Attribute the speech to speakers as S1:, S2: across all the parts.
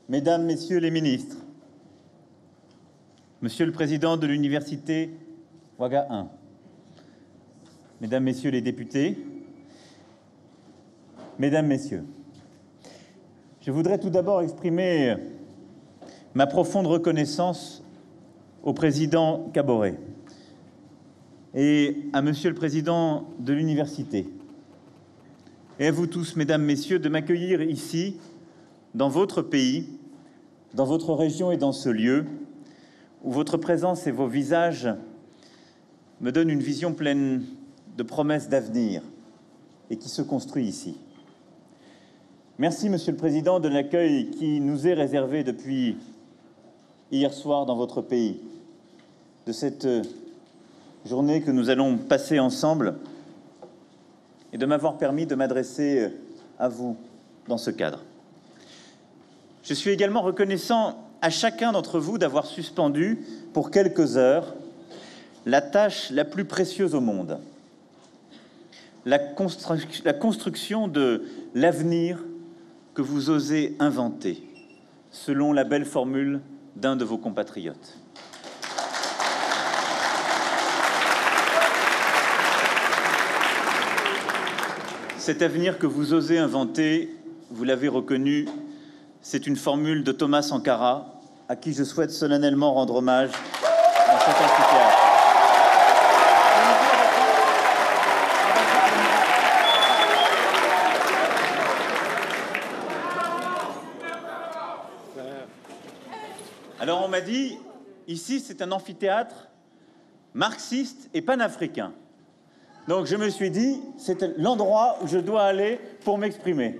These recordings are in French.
S1: Mesdames, Messieurs les ministres, Monsieur le Président de l'Université Ouaga 1, Mesdames, Messieurs les députés, Mesdames, Messieurs, je voudrais tout d'abord exprimer ma profonde reconnaissance au Président Kaboré et à Monsieur le Président de l'Université et à vous tous, Mesdames, Messieurs, de m'accueillir ici, dans votre pays, dans votre région et dans ce lieu, où votre présence et vos visages me donnent une vision pleine de promesses d'avenir et qui se construit ici. Merci, Monsieur le Président, de l'accueil qui nous est réservé depuis hier soir dans votre pays, de cette journée que nous allons passer ensemble et de m'avoir permis de m'adresser à vous dans ce cadre. Je suis également reconnaissant à chacun d'entre vous d'avoir suspendu pour quelques heures la tâche la plus précieuse au monde, la construction de l'avenir que vous osez inventer, selon la belle formule d'un de vos compatriotes. Cet avenir que vous osez inventer, vous l'avez reconnu, c'est une formule de Thomas Sankara, à qui je souhaite solennellement rendre hommage dans cet amphithéâtre. Alors on m'a dit, ici c'est un amphithéâtre marxiste et panafricain. Donc je me suis dit, c'est l'endroit où je dois aller pour m'exprimer.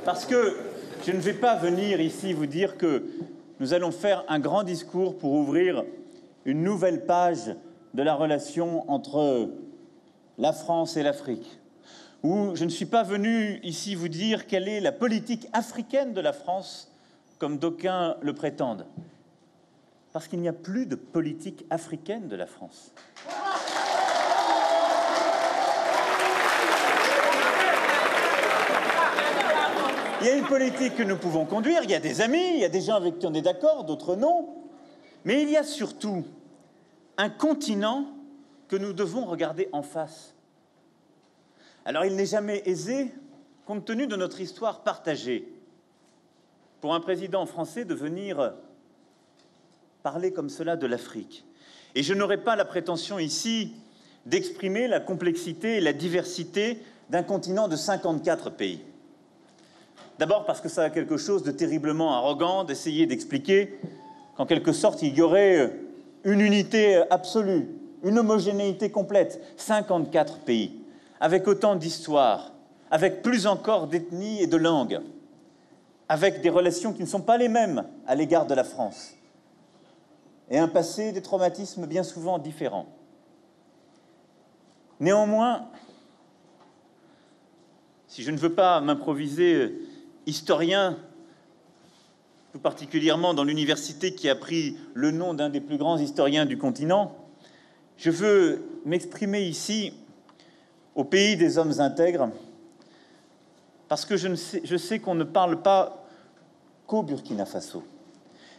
S1: Parce que je ne vais pas venir ici vous dire que nous allons faire un grand discours pour ouvrir une nouvelle page de la relation entre la France et l'Afrique. Ou je ne suis pas venu ici vous dire quelle est la politique africaine de la France, comme d'aucuns le prétendent. Parce qu'il n'y a plus de politique africaine de la France. Il y a une politique que nous pouvons conduire, il y a des amis, il y a des gens avec qui on est d'accord, d'autres non. Mais il y a surtout un continent que nous devons regarder en face. Alors il n'est jamais aisé, compte tenu de notre histoire partagée, pour un président français de venir parler comme cela de l'Afrique. Et je n'aurai pas la prétention ici d'exprimer la complexité et la diversité d'un continent de 54 pays. D'abord parce que ça a quelque chose de terriblement arrogant d'essayer d'expliquer qu'en quelque sorte il y aurait une unité absolue, une homogénéité complète, 54 pays, avec autant d'histoires, avec plus encore d'ethnies et de langues, avec des relations qui ne sont pas les mêmes à l'égard de la France, et un passé, des traumatismes bien souvent différents. Néanmoins, si je ne veux pas m'improviser historien, tout particulièrement dans l'université qui a pris le nom d'un des plus grands historiens du continent, je veux m'exprimer ici au pays des hommes intègres, parce que je sais qu'on ne parle pas qu'au Burkina Faso,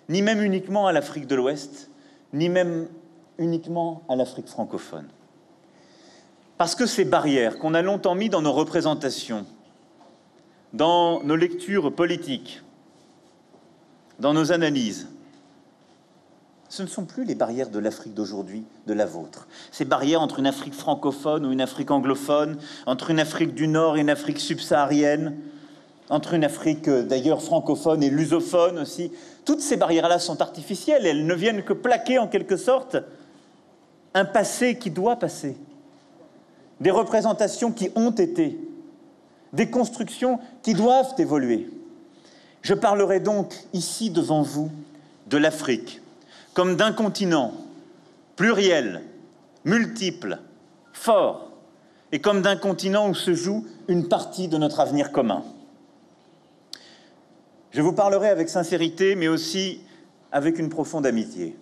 S1: ni même uniquement à l'Afrique de l'Ouest, ni même uniquement à l'Afrique francophone. Parce que ces barrières qu'on a longtemps mis dans nos représentations, dans nos lectures politiques, dans nos analyses, ce ne sont plus les barrières de l'Afrique d'aujourd'hui, de la vôtre. Ces barrières entre une Afrique francophone ou une Afrique anglophone, entre une Afrique du Nord et une Afrique subsaharienne, entre une Afrique d'ailleurs francophone et lusophone aussi. Toutes ces barrières-là sont artificielles. Elles ne viennent que plaquer en quelque sorte un passé qui doit passer, des représentations qui ont été, des constructions qui doivent évoluer. Je parlerai donc ici devant vous de l'Afrique comme d'un continent pluriel, multiple, fort, et comme d'un continent où se joue une partie de notre avenir commun. Je vous parlerai avec sincérité, mais aussi avec une profonde amitié.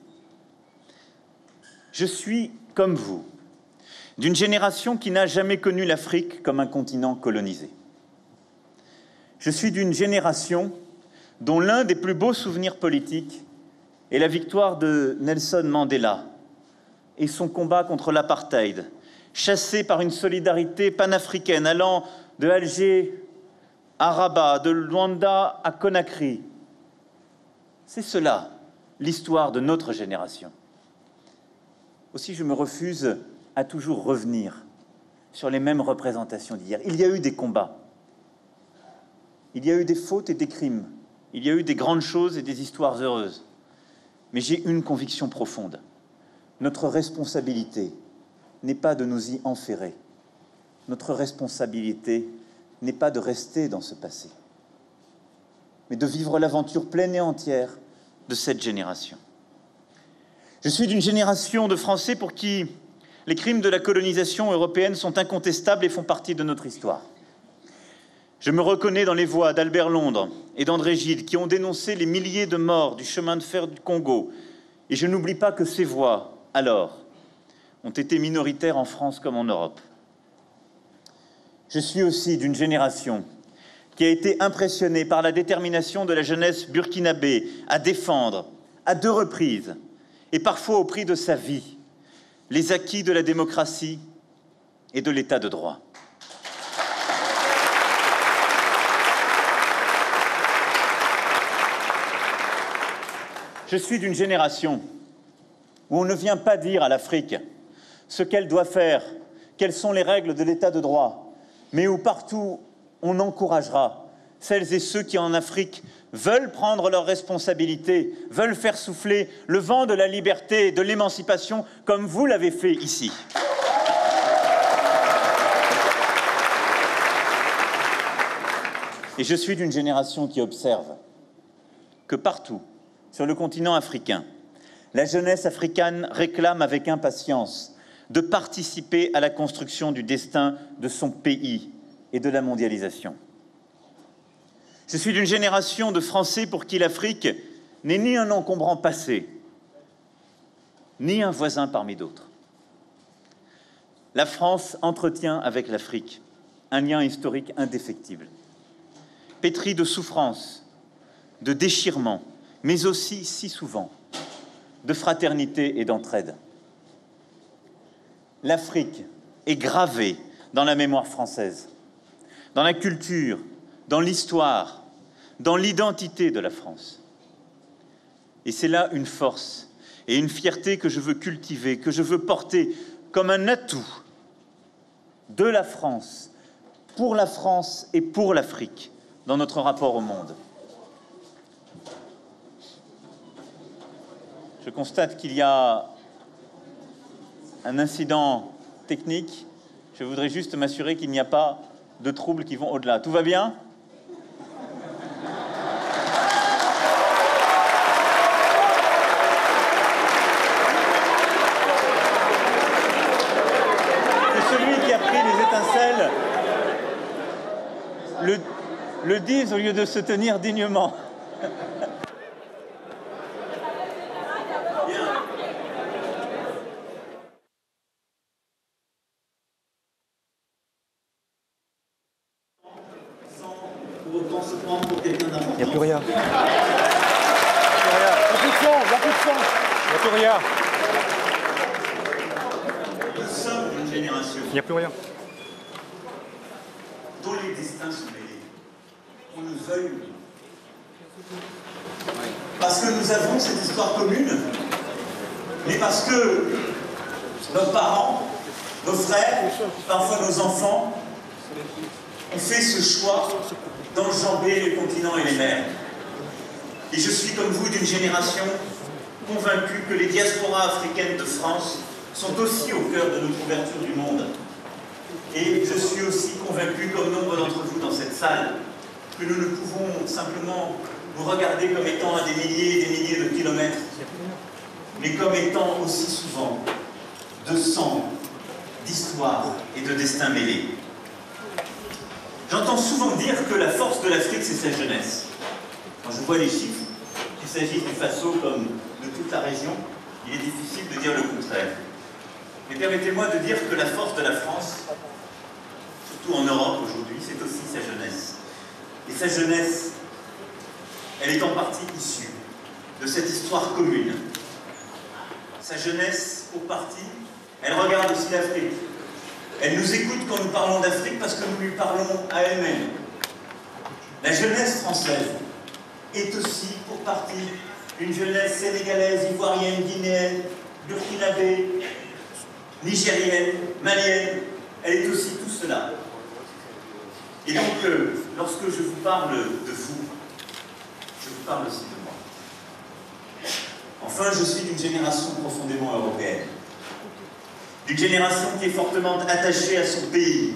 S1: Je suis, comme vous, d'une génération qui n'a jamais connu l'Afrique comme un continent colonisé. Je suis d'une génération dont l'un des plus beaux souvenirs politiques est la victoire de Nelson Mandela et son combat contre l'apartheid, chassé par une solidarité panafricaine allant de Alger à Rabat, de Luanda à Conakry. C'est cela, l'histoire de notre génération. Aussi, je me refuse à toujours revenir sur les mêmes représentations d'hier. Il y a eu des combats, il y a eu des fautes et des crimes, il y a eu des grandes choses et des histoires heureuses. Mais j'ai une conviction profonde. Notre responsabilité n'est pas de nous y enferrer. Notre responsabilité n'est pas de rester dans ce passé, mais de vivre l'aventure pleine et entière de cette génération. Je suis d'une génération de Français pour qui les crimes de la colonisation européenne sont incontestables et font partie de notre histoire. Je me reconnais dans les voix d'Albert Londres et d'André Gide qui ont dénoncé les milliers de morts du chemin de fer du Congo. Et je n'oublie pas que ces voix, alors, ont été minoritaires en France comme en Europe. Je suis aussi d'une génération qui a été impressionnée par la détermination de la jeunesse burkinabé à défendre, à 2 reprises, et parfois au prix de sa vie, les acquis de la démocratie et de l'état de droit. Je suis d'une génération où on ne vient pas dire à l'Afrique ce qu'elle doit faire, quelles sont les règles de l'état de droit, mais où partout on encouragera celles et ceux qui en Afrique veulent prendre leurs responsabilités, veulent faire souffler le vent de la liberté, de l'émancipation, comme vous l'avez fait ici. Et je suis d'une génération qui observe que partout, sur le continent africain, la jeunesse africaine réclame avec impatience de participer à la construction du destin de son pays et de la mondialisation. Je suis d'une génération de Français pour qui l'Afrique n'est ni un encombrant passé, ni un voisin parmi d'autres. La France entretient avec l'Afrique un lien historique indéfectible, pétri de souffrance, de déchirement, mais aussi, si souvent, de fraternité et d'entraide. L'Afrique est gravée dans la mémoire française, dans la culture, dans l'histoire, dans l'identité de la France. Et c'est là une force et une fierté que je veux cultiver, que je veux porter comme un atout de la France, pour la France et pour l'Afrique, dans notre rapport au monde. Je constate qu'il y a un incident technique. Je voudrais juste m'assurer qu'il n'y a pas de troubles qui vont au-delà. Tout va bien ? Que celui qui a pris les étincelles le dise au lieu de se tenir dignement.
S2: Il n'y a plus rien. Il n'y a plus de son, il n'y a plus de son. Il n'y a plus rien.
S1: Nous sommes une génération.
S2: Il n'y a plus rien.
S1: Dont les destins sont mêlés. On nous veuille ou non. Parce que nous avons cette histoire commune, mais parce que nos parents, nos frères, parfois nos enfants, ont fait ce choix d'enjamber les continents et les mers. Et je suis comme vous d'une génération convaincue que les diasporas africaines de France sont aussi au cœur de notre ouverture du monde. Et je suis aussi convaincu, comme nombre d'entre vous dans cette salle, que nous ne pouvons simplement vous regarder comme étant à des milliers et des milliers de kilomètres, mais comme étant aussi souvent de sang, d'histoire et de destin mêlés. J'entends souvent dire que la force de l'Afrique, c'est sa jeunesse. Quand je vois les chiffres, qu'il s'agisse du Faso comme de toute la région, il est difficile de dire le contraire. Mais permettez-moi de dire que la force de la France, surtout en Europe aujourd'hui, c'est aussi sa jeunesse. Et sa jeunesse, elle est en partie issue de cette histoire commune. Sa jeunesse, pour partie, elle regarde aussi l'Afrique. Elle nous écoute quand nous parlons d'Afrique parce que nous lui parlons à elle-même. La jeunesse française est aussi, pour partie, une jeunesse sénégalaise, ivoirienne, guinéenne, burkinabé, nigérienne, malienne. Elle est aussi tout cela. Et donc, lorsque je vous parle de vous, je vous parle aussi de moi. Enfin, je suis d'une génération profondément européenne. D'une génération qui est fortement attachée à son pays,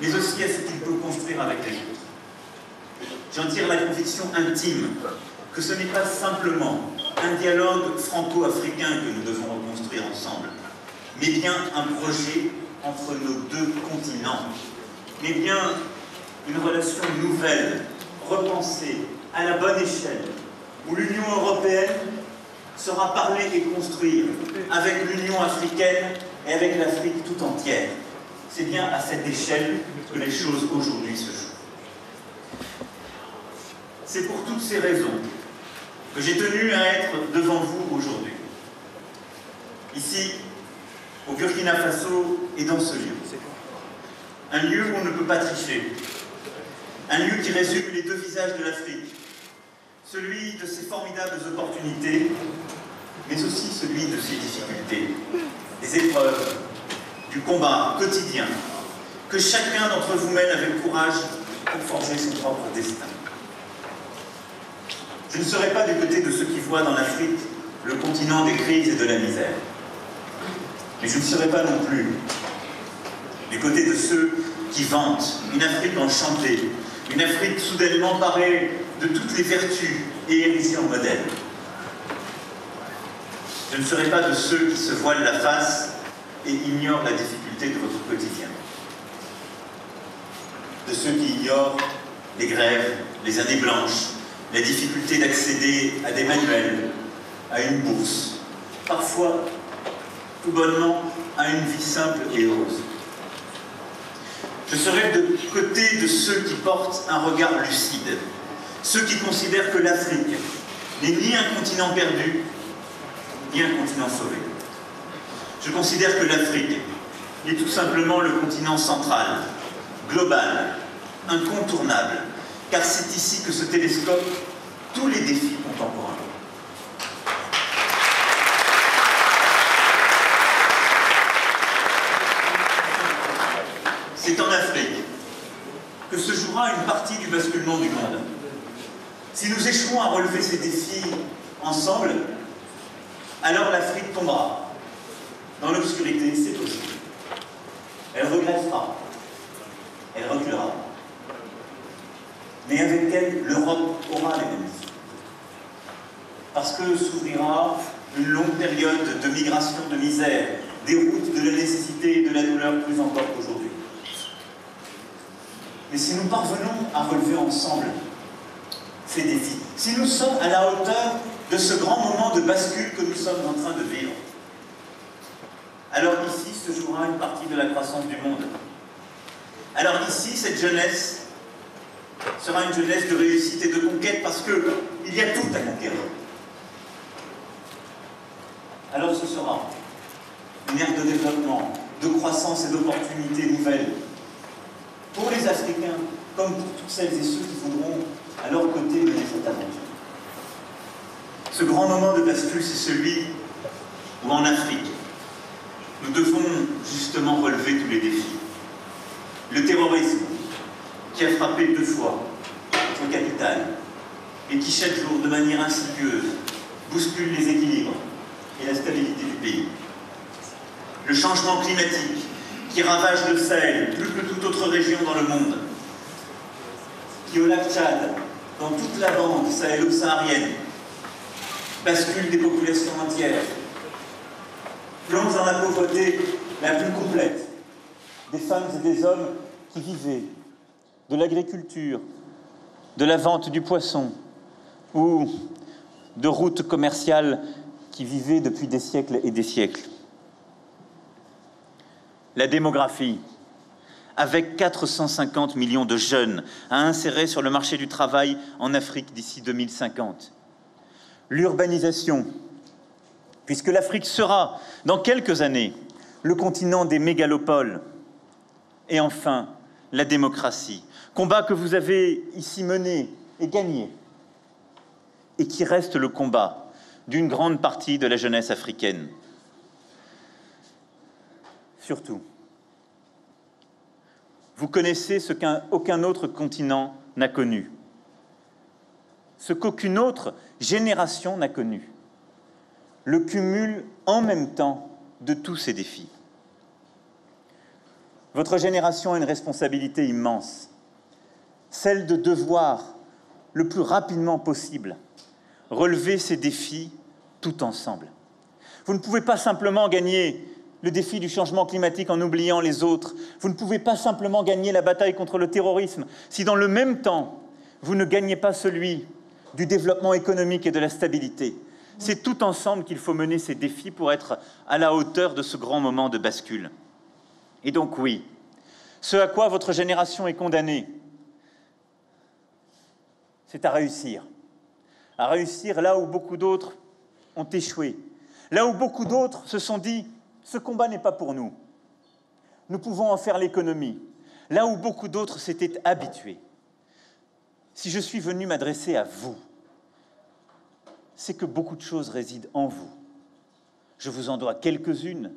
S1: mais aussi à ce qu'il peut construire avec les autres. J'en tire la conviction intime que ce n'est pas simplement un dialogue franco-africain que nous devons reconstruire ensemble, mais bien un projet entre nos deux continents, mais bien une relation nouvelle, repensée, à la bonne échelle, où l'Union européenne sera parlée et construite avec l'Union africaine et avec l'Afrique tout entière. C'est bien à cette échelle que les choses aujourd'hui se jouent. C'est pour toutes ces raisons que j'ai tenu à être devant vous aujourd'hui. Ici, au Burkina Faso et dans ce lieu. Un lieu où on ne peut pas tricher. Un lieu qui résume les deux visages de l'Afrique. Celui de ses formidables opportunités, mais aussi celui de ses difficultés, des épreuves, du combat quotidien, que chacun d'entre vous mène avec courage pour forger son propre destin. Je ne serai pas du côté de ceux qui voient dans l'Afrique le continent des crises et de la misère. Mais je ne serai pas non plus du côté de ceux qui vantent une Afrique enchantée, une Afrique soudainement parée de toutes les vertus et érigée en modèle. Je ne serai pas de ceux qui se voilent la face et ignorent la difficulté de votre quotidien. De ceux qui ignorent les grèves, les années blanches, la difficulté d'accéder à des manuels, à une bourse, parfois, tout bonnement, à une vie simple et heureuse. Je serai de côté de ceux qui portent un regard lucide, ceux qui considèrent que l'Afrique n'est ni un continent perdu, ni un continent sauvé. Je considère que l'Afrique est tout simplement le continent central, global, incontournable, car c'est ici que se télescopent tous les défis contemporains. C'est en Afrique que se jouera une partie du basculement du monde. Si nous échouons à relever ces défis ensemble, alors l'Afrique tombera. Dans l'obscurité, c'est possible. Elle regressera. Elle reculera. Mais avec elle, l'Europe aura les mêmes défis. Parce que s'ouvrira une longue période de migration, de misère, des routes de la nécessité et de la douleur plus encore qu'aujourd'hui. Mais si nous parvenons à relever ensemble ces défis, si nous sommes à la hauteur de ce grand moment de bascule que nous sommes en train de vivre, alors ici se jouera une partie de la croissance du monde. Alors ici, cette jeunesse sera une jeunesse de réussite et de conquête parce qu'il y a tout à conquérir. Alors ce sera une ère de développement, de croissance et d'opportunités nouvelles pour les Africains, comme pour toutes celles et ceux qui voudront à leur côté mener cette aventure. Ce grand moment de bascule, c'est celui où en Afrique, nous devons justement relever tous les défis. Le terrorisme, qui a frappé 2 fois notre capitale et qui chaque jour, de manière insidieuse, bouscule les équilibres et la stabilité du pays. Le changement climatique, qui ravage le Sahel plus que toute autre région dans le monde, qui au lac Tchad, dans toute la bande sahélo-saharienne, bascule des populations entières, plonge dans la pauvreté la plus complète, des femmes et des hommes qui vivaient de l'agriculture, de la vente du poisson ou de routes commerciales qui vivaient depuis des siècles et des siècles. La démographie, avec 450 millions de jeunes à insérer sur le marché du travail en Afrique d'ici 2050. L'urbanisation, puisque l'Afrique sera, dans quelques années, le continent des mégalopoles. Et enfin, la démocratie, combat que vous avez ici mené et gagné, et qui reste le combat d'une grande partie de la jeunesse africaine. Surtout, vous connaissez ce qu'aucun autre continent n'a connu, ce qu'aucune autre génération n'a connu, le cumul en même temps de tous ces défis. Votre génération a une responsabilité immense, celle de devoir, le plus rapidement possible, relever ces défis tout ensemble. Vous ne pouvez pas simplement gagner le défi du changement climatique en oubliant les autres. Vous ne pouvez pas simplement gagner la bataille contre le terrorisme si dans le même temps, vous ne gagnez pas celui du développement économique et de la stabilité. C'est tout ensemble qu'il faut mener ces défis pour être à la hauteur de ce grand moment de bascule. Et donc oui, ce à quoi votre génération est condamnée, c'est à réussir là où beaucoup d'autres ont échoué, là où beaucoup d'autres se sont dit « ce combat n'est pas pour nous, nous pouvons en faire l'économie », là où beaucoup d'autres s'étaient habitués. Si je suis venu m'adresser à vous, c'est que beaucoup de choses résident en vous. Je vous en dois quelques-unes,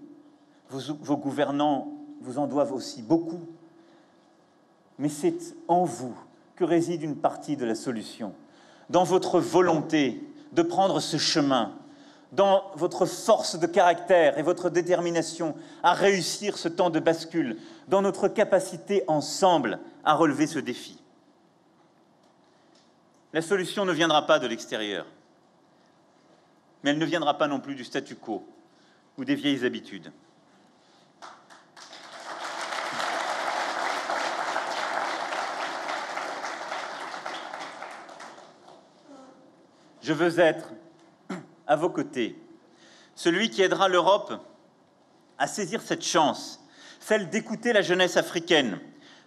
S1: vos gouvernants vous en doivent aussi beaucoup, mais c'est en vous que réside une partie de la solution, dans votre volonté de prendre ce chemin, dans votre force de caractère et votre détermination à réussir ce temps de bascule, dans notre capacité ensemble à relever ce défi. La solution ne viendra pas de l'extérieur, mais elle ne viendra pas non plus du statu quo ou des vieilles habitudes. Je veux être à vos côtés, celui qui aidera l'Europe à saisir cette chance, celle d'écouter la jeunesse africaine,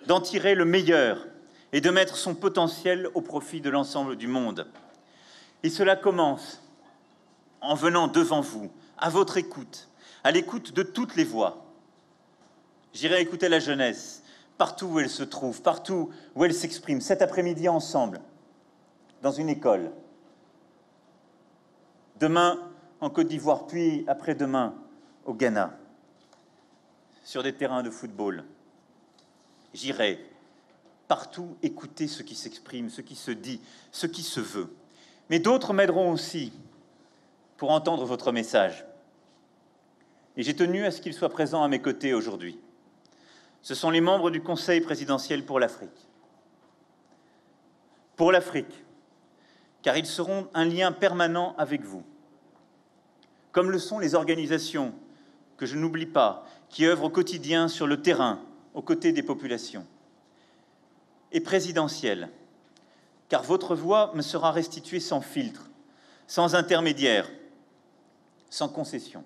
S1: d'en tirer le meilleur et de mettre son potentiel au profit de l'ensemble du monde. Et cela commence en venant devant vous, à votre écoute, à l'écoute de toutes les voix. J'irai écouter la jeunesse, partout où elle se trouve, partout où elle s'exprime, cet après-midi ensemble, dans une école. Demain, en Côte d'Ivoire, puis après-demain, au Ghana, sur des terrains de football. J'irai partout écouter ce qui s'exprime, ce qui se dit, ce qui se veut. Mais d'autres m'aideront aussi pour entendre votre message. Et j'ai tenu à ce qu'ils soient présents à mes côtés aujourd'hui. Ce sont les membres du Conseil présidentiel pour l'Afrique. Pour l'Afrique, car ils seront un lien permanent avec vous, comme le sont les organisations que je n'oublie pas, qui œuvrent au quotidien sur le terrain, aux côtés des populations. Et présidentielle, car votre voix me sera restituée sans filtre, sans intermédiaire, sans concession.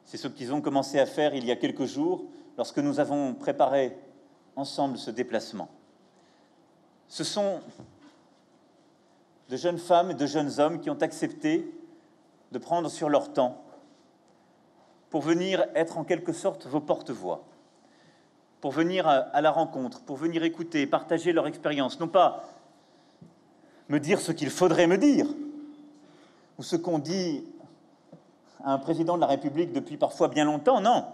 S1: C'est ce qu'ils ont commencé à faire il y a quelques jours, lorsque nous avons préparé ensemble ce déplacement. Ce sont de jeunes femmes et de jeunes hommes qui ont accepté de prendre sur leur temps pour venir être en quelque sorte vos porte-voix, pour venir à la rencontre, pour venir écouter, partager leur expérience, non pas me dire ce qu'il faudrait me dire, ou ce qu'on dit à un président de la République depuis parfois bien longtemps, non.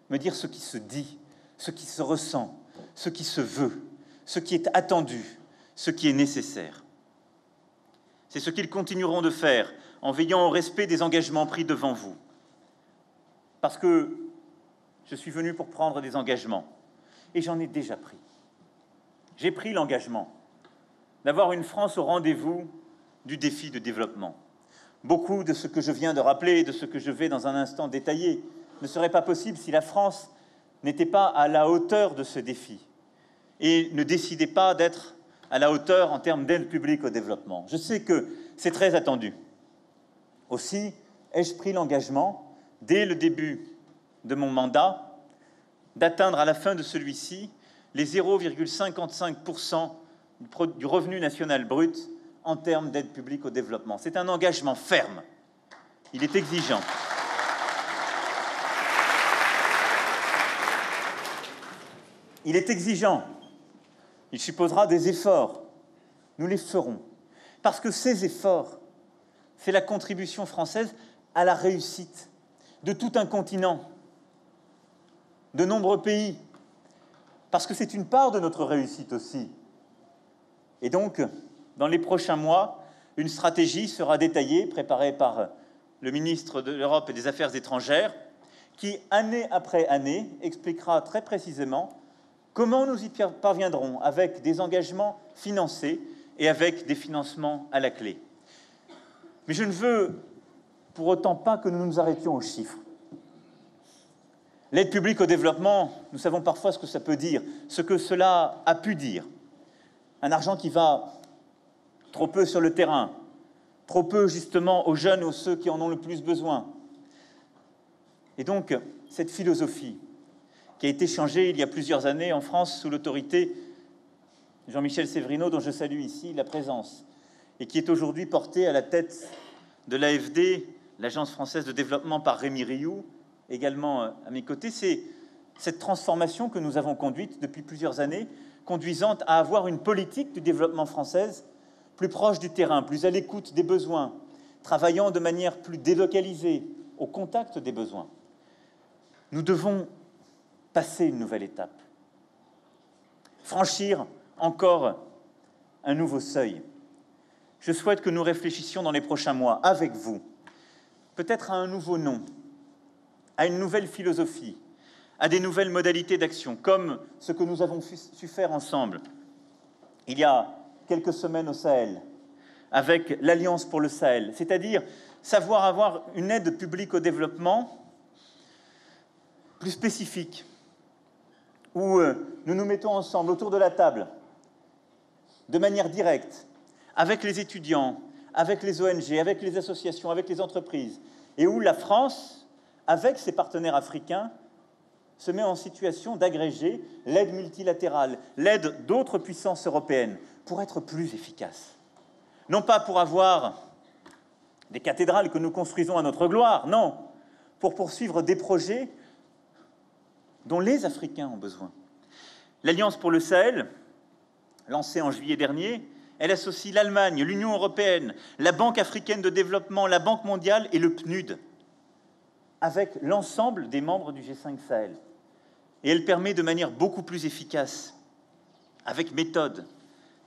S1: Me dire ce qui se dit, ce qui se ressent, ce qui se veut, ce qui est attendu, ce qui est nécessaire. C'est ce qu'ils continueront de faire en veillant au respect des engagements pris devant vous. Parce que je suis venu pour prendre des engagements, et j'en ai déjà pris. J'ai pris l'engagement d'avoir une France au rendez-vous du défi de développement. Beaucoup de ce que je viens de rappeler, de ce que je vais dans un instant détailler, ne serait pas possible si la France n'était pas à la hauteur de ce défi et ne décidait pas d'être à la hauteur en termes d'aide publique au développement. Je sais que c'est très attendu. Aussi, ai-je pris l'engagement, dès le début de mon mandat d'atteindre à la fin de celui-ci les 0,55% du revenu national brut en termes d'aide publique au développement. C'est un engagement ferme. Il est exigeant. Il est exigeant. Il supposera des efforts. Nous les ferons. Parce que ces efforts, c'est la contribution française à la réussite de tout un continent, de nombreux pays, parce que c'est une part de notre réussite aussi. Et donc, dans les prochains mois, une stratégie sera détaillée, préparée par le ministre de l'Europe et des Affaires étrangères, qui, année après année, expliquera très précisément comment nous y parviendrons avec des engagements financés et avec des financements à la clé. Mais je ne veux pour autant pas que nous nous arrêtions aux chiffres. L'aide publique au développement, nous savons parfois ce que ça peut dire, ce que cela a pu dire. Un argent qui va trop peu sur le terrain, trop peu justement aux jeunes, aux ceux qui en ont le plus besoin. Et donc, cette philosophie qui a été changée il y a plusieurs années en France sous l'autorité de Jean-Michel Séverino, dont je salue ici la présence, et qui est aujourd'hui portée à la tête de l'AFD, l'Agence française de développement, par Rémi Rioux, également à mes côtés, c'est cette transformation que nous avons conduite depuis plusieurs années, conduisant à avoir une politique du développement française plus proche du terrain, plus à l'écoute des besoins, travaillant de manière plus délocalisée, au contact des besoins. Nous devons passer une nouvelle étape, franchir encore un nouveau seuil. Je souhaite que nous réfléchissions dans les prochains mois, avec vous, peut-être à un nouveau nom, à une nouvelle philosophie, à des nouvelles modalités d'action, comme ce que nous avons su faire ensemble il y a quelques semaines au Sahel, avec l'Alliance pour le Sahel, c'est-à-dire savoir avoir une aide publique au développement plus spécifique, où nous nous mettons ensemble autour de la table, de manière directe, avec les étudiants, avec les ONG, avec les associations, avec les entreprises, et où la France, avec ses partenaires africains, se met en situation d'agréger l'aide multilatérale, l'aide d'autres puissances européennes, pour être plus efficace. Non pas pour avoir des cathédrales que nous construisons à notre gloire, non, pour poursuivre des projets dont les Africains ont besoin. L'Alliance pour le Sahel, lancée en juillet dernier, elle associe l'Allemagne, l'Union européenne, la Banque africaine de développement, la Banque mondiale et le PNUD, avec l'ensemble des membres du G5 Sahel. Et elle permet de manière beaucoup plus efficace, avec méthode,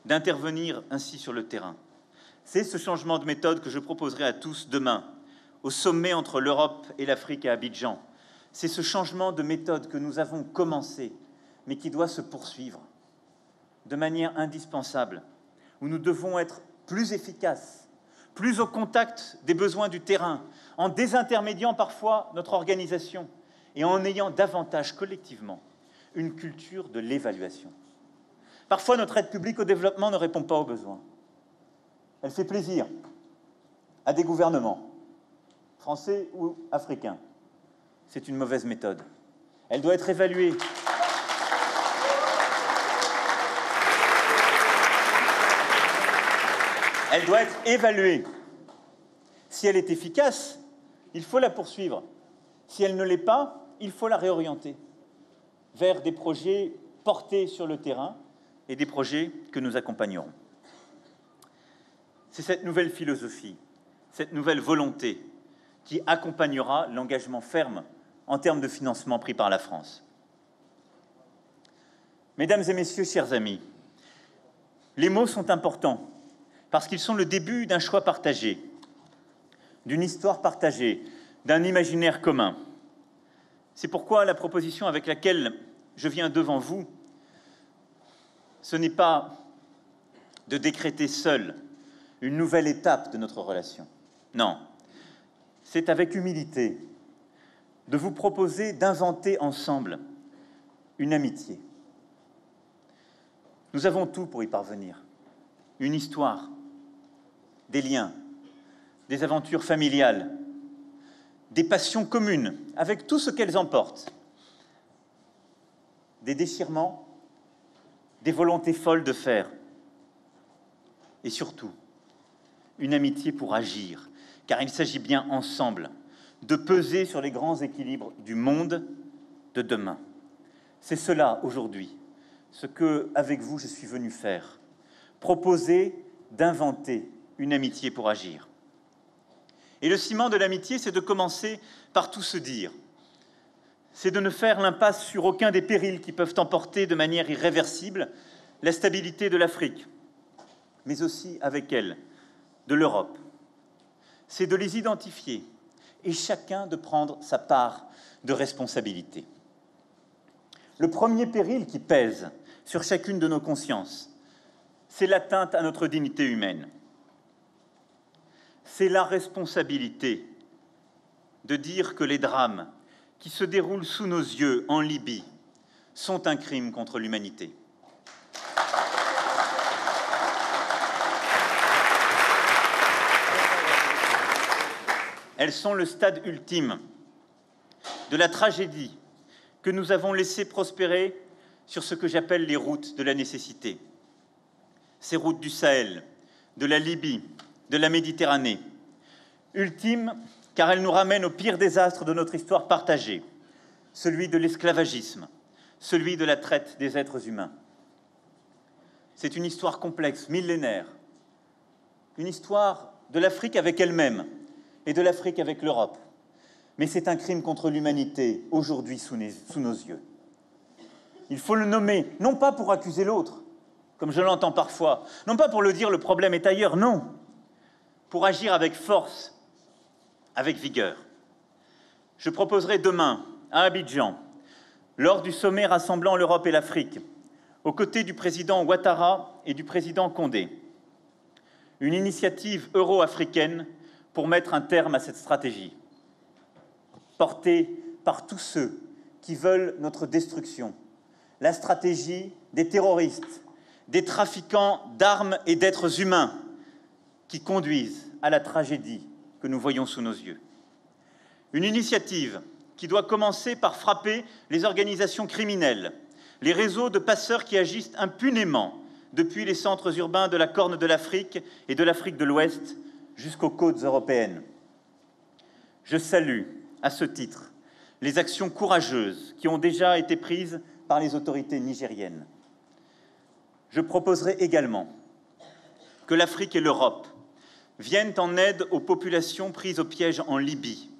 S1: d'intervenir ainsi sur le terrain. C'est ce changement de méthode que je proposerai à tous demain, au sommet entre l'Europe et l'Afrique à Abidjan. C'est ce changement de méthode que nous avons commencé, mais qui doit se poursuivre de manière indispensable, où nous devons être plus efficaces, plus au contact des besoins du terrain, en désintermédiant parfois notre organisation et en ayant davantage collectivement une culture de l'évaluation. Parfois, notre aide publique au développement ne répond pas aux besoins. Elle fait plaisir à des gouvernements, français ou africains. C'est une mauvaise méthode. Elle doit être évaluée. Elle doit être évaluée. Si elle est efficace, il faut la poursuivre. Si elle ne l'est pas, il faut la réorienter vers des projets portés sur le terrain et des projets que nous accompagnerons. C'est cette nouvelle philosophie, cette nouvelle volonté qui accompagnera l'engagement ferme en termes de financement pris par la France. Mesdames et messieurs, chers amis, les mots sont importants parce qu'ils sont le début d'un choix partagé, d'une histoire partagée, d'un imaginaire commun. C'est pourquoi la proposition avec laquelle je viens devant vous, ce n'est pas de décréter seul une nouvelle étape de notre relation. Non, c'est avec humilité de vous proposer d'inventer ensemble une amitié. Nous avons tout pour y parvenir. Une histoire, des liens, des aventures familiales, des passions communes, avec tout ce qu'elles emportent, des déchirements, des volontés folles de faire, et surtout, une amitié pour agir, car il s'agit bien ensemble de peser sur les grands équilibres du monde de demain. C'est cela, aujourd'hui, ce que, avec vous, je suis venu faire. Proposer d'inventer une amitié pour agir. Et le ciment de l'amitié, c'est de commencer par tout se dire. C'est de ne faire l'impasse sur aucun des périls qui peuvent emporter de manière irréversible la stabilité de l'Afrique, mais aussi, avec elle, de l'Europe. C'est de les identifier et chacun de prendre sa part de responsabilité. Le premier péril qui pèse sur chacune de nos consciences, c'est l'atteinte à notre dignité humaine. C'est la responsabilité de dire que les drames qui se déroulent sous nos yeux en Libye sont un crime contre l'humanité. Elles sont le stade ultime de la tragédie que nous avons laissé prospérer sur ce que j'appelle les routes de la nécessité. Ces routes du Sahel, de la Libye, de la Méditerranée, ultimes car elles nous ramènent au pire désastre de notre histoire partagée, celui de l'esclavagisme, celui de la traite des êtres humains. C'est une histoire complexe, millénaire, une histoire de l'Afrique avec elle-même et de l'Afrique avec l'Europe. Mais c'est un crime contre l'humanité, aujourd'hui sous nos yeux. Il faut le nommer, non pas pour accuser l'autre, comme je l'entends parfois, non pas pour le dire le problème est ailleurs, non, pour agir avec force, avec vigueur. Je proposerai demain, à Abidjan, lors du sommet rassemblant l'Europe et l'Afrique, aux côtés du président Ouattara et du président Condé, une initiative euro-africaine pour mettre un terme à cette stratégie, portée par tous ceux qui veulent notre destruction, la stratégie des terroristes, des trafiquants d'armes et d'êtres humains qui conduisent à la tragédie que nous voyons sous nos yeux. Une initiative qui doit commencer par frapper les organisations criminelles, les réseaux de passeurs qui agissent impunément depuis les centres urbains de la Corne de l'Afrique et de l'Afrique de l'Ouest jusqu'aux côtes européennes. Je salue, à ce titre, les actions courageuses qui ont déjà été prises par les autorités nigériennes. Je proposerai également que l'Afrique et l'Europe viennent en aide aux populations prises au piège en Libye,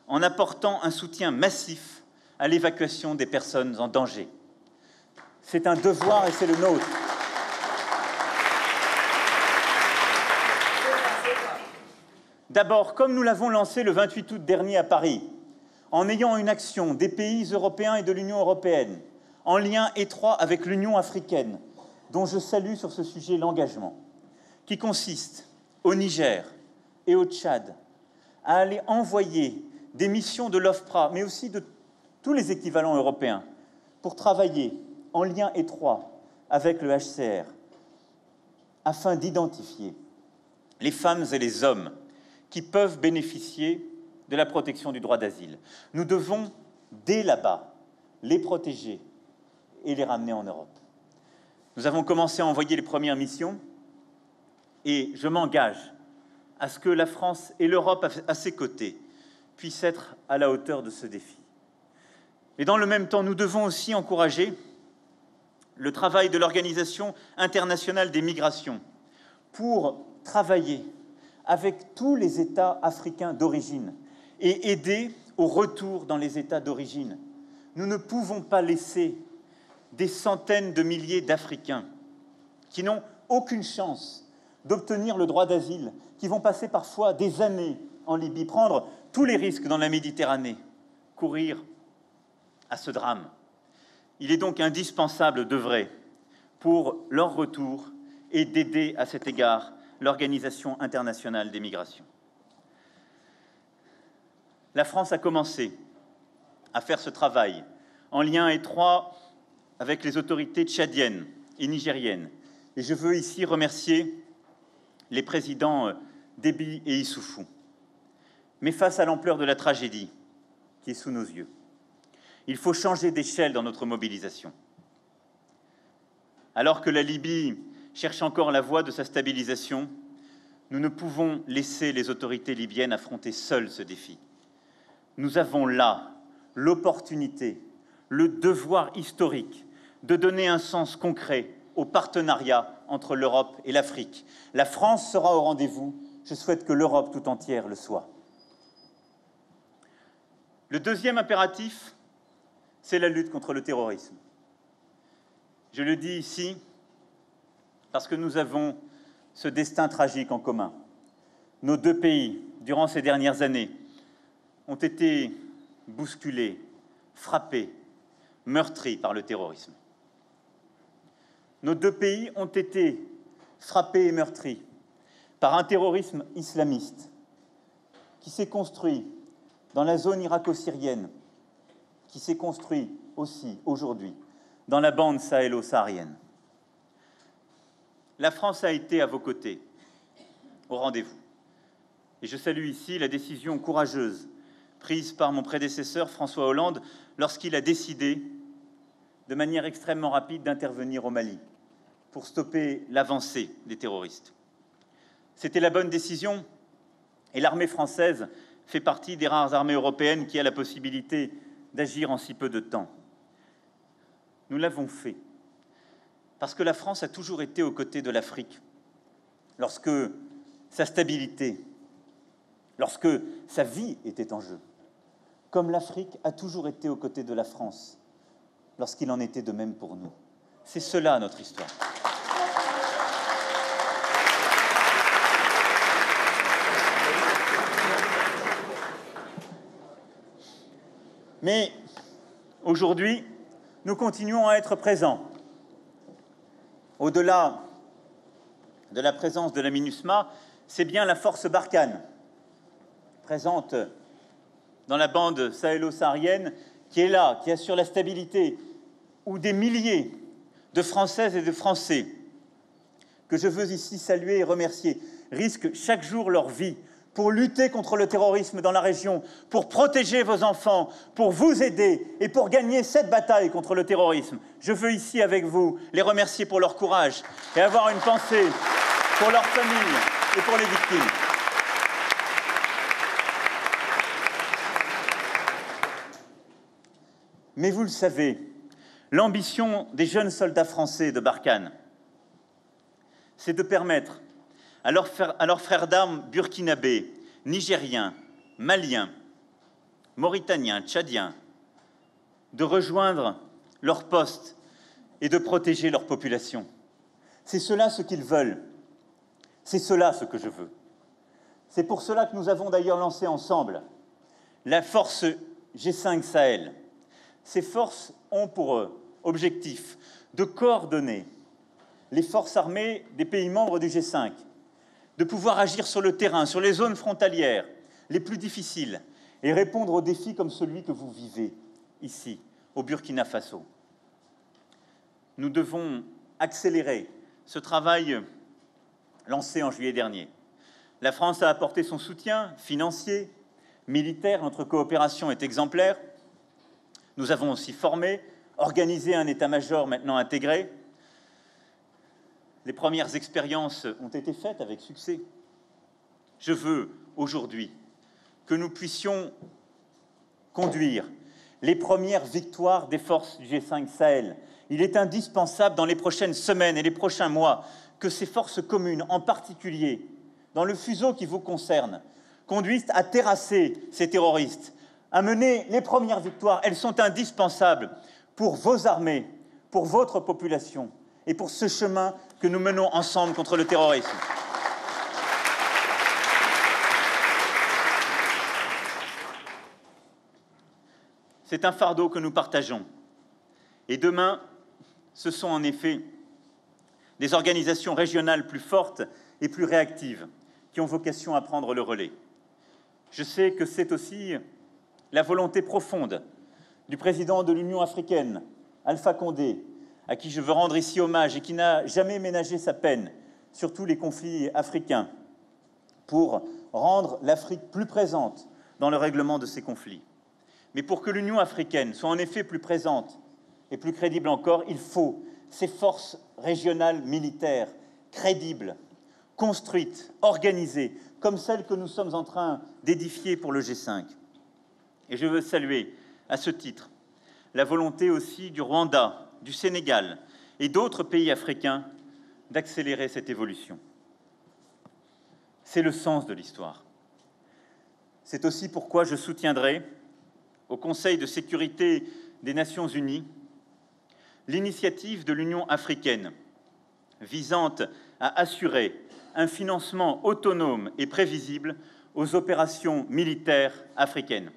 S1: en apportant un soutien massif à l'évacuation des personnes en danger. C'est un devoir et c'est le nôtre. D'abord, comme nous l'avons lancé le 28 août dernier à Paris, en ayant une action des pays européens et de l'Union européenne, en lien étroit avec l'Union africaine, dont je salue sur ce sujet l'engagement, qui consiste au Niger et au Tchad à aller envoyer des missions de l'OFPRA, mais aussi de tous les équivalents européens, pour travailler en lien étroit avec le HCR, afin d'identifier les femmes et les hommes qui peuvent bénéficier de la protection du droit d'asile. Nous devons, dès là-bas, les protéger et les ramener en Europe. Nous avons commencé à envoyer les premières missions et je m'engage à ce que la France et l'Europe à ses côtés puissent être à la hauteur de ce défi. Mais dans le même temps, nous devons aussi encourager le travail de l'Organisation internationale des migrations pour travailler avec tous les États africains d'origine et aider au retour dans les États d'origine. Nous ne pouvons pas laisser des centaines de milliers d'Africains qui n'ont aucune chance d'obtenir le droit d'asile, qui vont passer parfois des années en Libye, prendre tous les risques dans la Méditerranée, courir à ce drame. Il est donc indispensable d'œuvrer pour leur retour et d'aider à cet égard l'Organisation internationale des migrations. La France a commencé à faire ce travail en lien étroit avec les autorités tchadiennes et nigériennes. Et je veux ici remercier les présidents Déby et Issoufou. Mais face à l'ampleur de la tragédie qui est sous nos yeux, il faut changer d'échelle dans notre mobilisation. Alors que la Libye cherche encore la voie de sa stabilisation, nous ne pouvons laisser les autorités libyennes affronter seules ce défi. Nous avons là l'opportunité, le devoir historique de donner un sens concret au partenariat entre l'Europe et l'Afrique. La France sera au rendez-vous. Je souhaite que l'Europe tout entière le soit. Le deuxième impératif, c'est la lutte contre le terrorisme. Je le dis ici parce que nous avons ce destin tragique en commun. Nos deux pays, durant ces dernières années, ont été bousculés, frappés, meurtris par le terrorisme. Nos deux pays ont été frappés et meurtris par un terrorisme islamiste qui s'est construit dans la zone irako-syrienne, qui s'est construit aussi aujourd'hui dans la bande sahélo-saharienne. La France a été à vos côtés, au rendez-vous. Et je salue ici la décision courageuse prise par mon prédécesseur François Hollande lorsqu'il a décidé, de manière extrêmement rapide, d'intervenir au Mali pour stopper l'avancée des terroristes. C'était la bonne décision et l'armée française fait partie des rares armées européennes qui a la possibilité d'agir en si peu de temps. Nous l'avons fait parce que la France a toujours été aux côtés de l'Afrique lorsque sa stabilité, lorsque sa vie était en jeu, comme l'Afrique a toujours été aux côtés de la France lorsqu'il en était de même pour nous. C'est cela notre histoire. Mais aujourd'hui, nous continuons à être présents. Au-delà de la présence de la MINUSMA, c'est bien la force Barkhane, présente dans la bande sahélo-saharienne, qui est là, qui assure la stabilité, où des milliers de Françaises et de Français, que je veux ici saluer et remercier, risquent chaque jour leur vie pour lutter contre le terrorisme dans la région, pour protéger vos enfants, pour vous aider et pour gagner cette bataille contre le terrorisme. Je veux ici, avec vous, les remercier pour leur courage et avoir une pensée pour leurs familles et pour les victimes. Mais vous le savez, l'ambition des jeunes soldats français de Barkhane, c'est de permettre à leurs frères d'armes burkinabés, nigériens, maliens, mauritaniens, tchadiens, de rejoindre leur poste et de protéger leur population. C'est cela ce qu'ils veulent. C'est cela ce que je veux. C'est pour cela que nous avons d'ailleurs lancé ensemble la force G5 Sahel. Ces forces ont pour objectif de coordonner les forces armées des pays membres du G5, de pouvoir agir sur le terrain, sur les zones frontalières les plus difficiles et répondre aux défis comme celui que vous vivez ici, au Burkina Faso. Nous devons accélérer ce travail lancé en juillet dernier. La France a apporté son soutien financier, militaire, notre coopération est exemplaire. Nous avons aussi formé, organisé un état-major maintenant intégré. Les premières expériences ont été faites avec succès. Je veux aujourd'hui que nous puissions conduire les premières victoires des forces du G5 Sahel. Il est indispensable dans les prochaines semaines et les prochains mois que ces forces communes, en particulier dans le fuseau qui vous concerne, conduisent à terrasser ces terroristes, à mener les premières victoires. Elles sont indispensables pour vos armées, pour votre population et pour ce chemin que nous menons ensemble contre le terrorisme. C'est un fardeau que nous partageons. Et demain, ce sont en effet des organisations régionales plus fortes et plus réactives qui ont vocation à prendre le relais. Je sais que c'est aussi la volonté profonde du président de l'Union africaine, Alpha Condé, à qui je veux rendre ici hommage et qui n'a jamais ménagé sa peine sur tous les conflits africains pour rendre l'Afrique plus présente dans le règlement de ces conflits. Mais pour que l'Union africaine soit en effet plus présente et plus crédible encore, il faut ces forces régionales militaires crédibles, construites, organisées, comme celles que nous sommes en train d'édifier pour le G5. Et je veux saluer, à ce titre, la volonté aussi du Rwanda, du Sénégal et d'autres pays africains d'accélérer cette évolution. C'est le sens de l'histoire. C'est aussi pourquoi je soutiendrai, au Conseil de sécurité des Nations unies, l'initiative de l'Union africaine visant à assurer un financement autonome et prévisible aux opérations militaires africaines.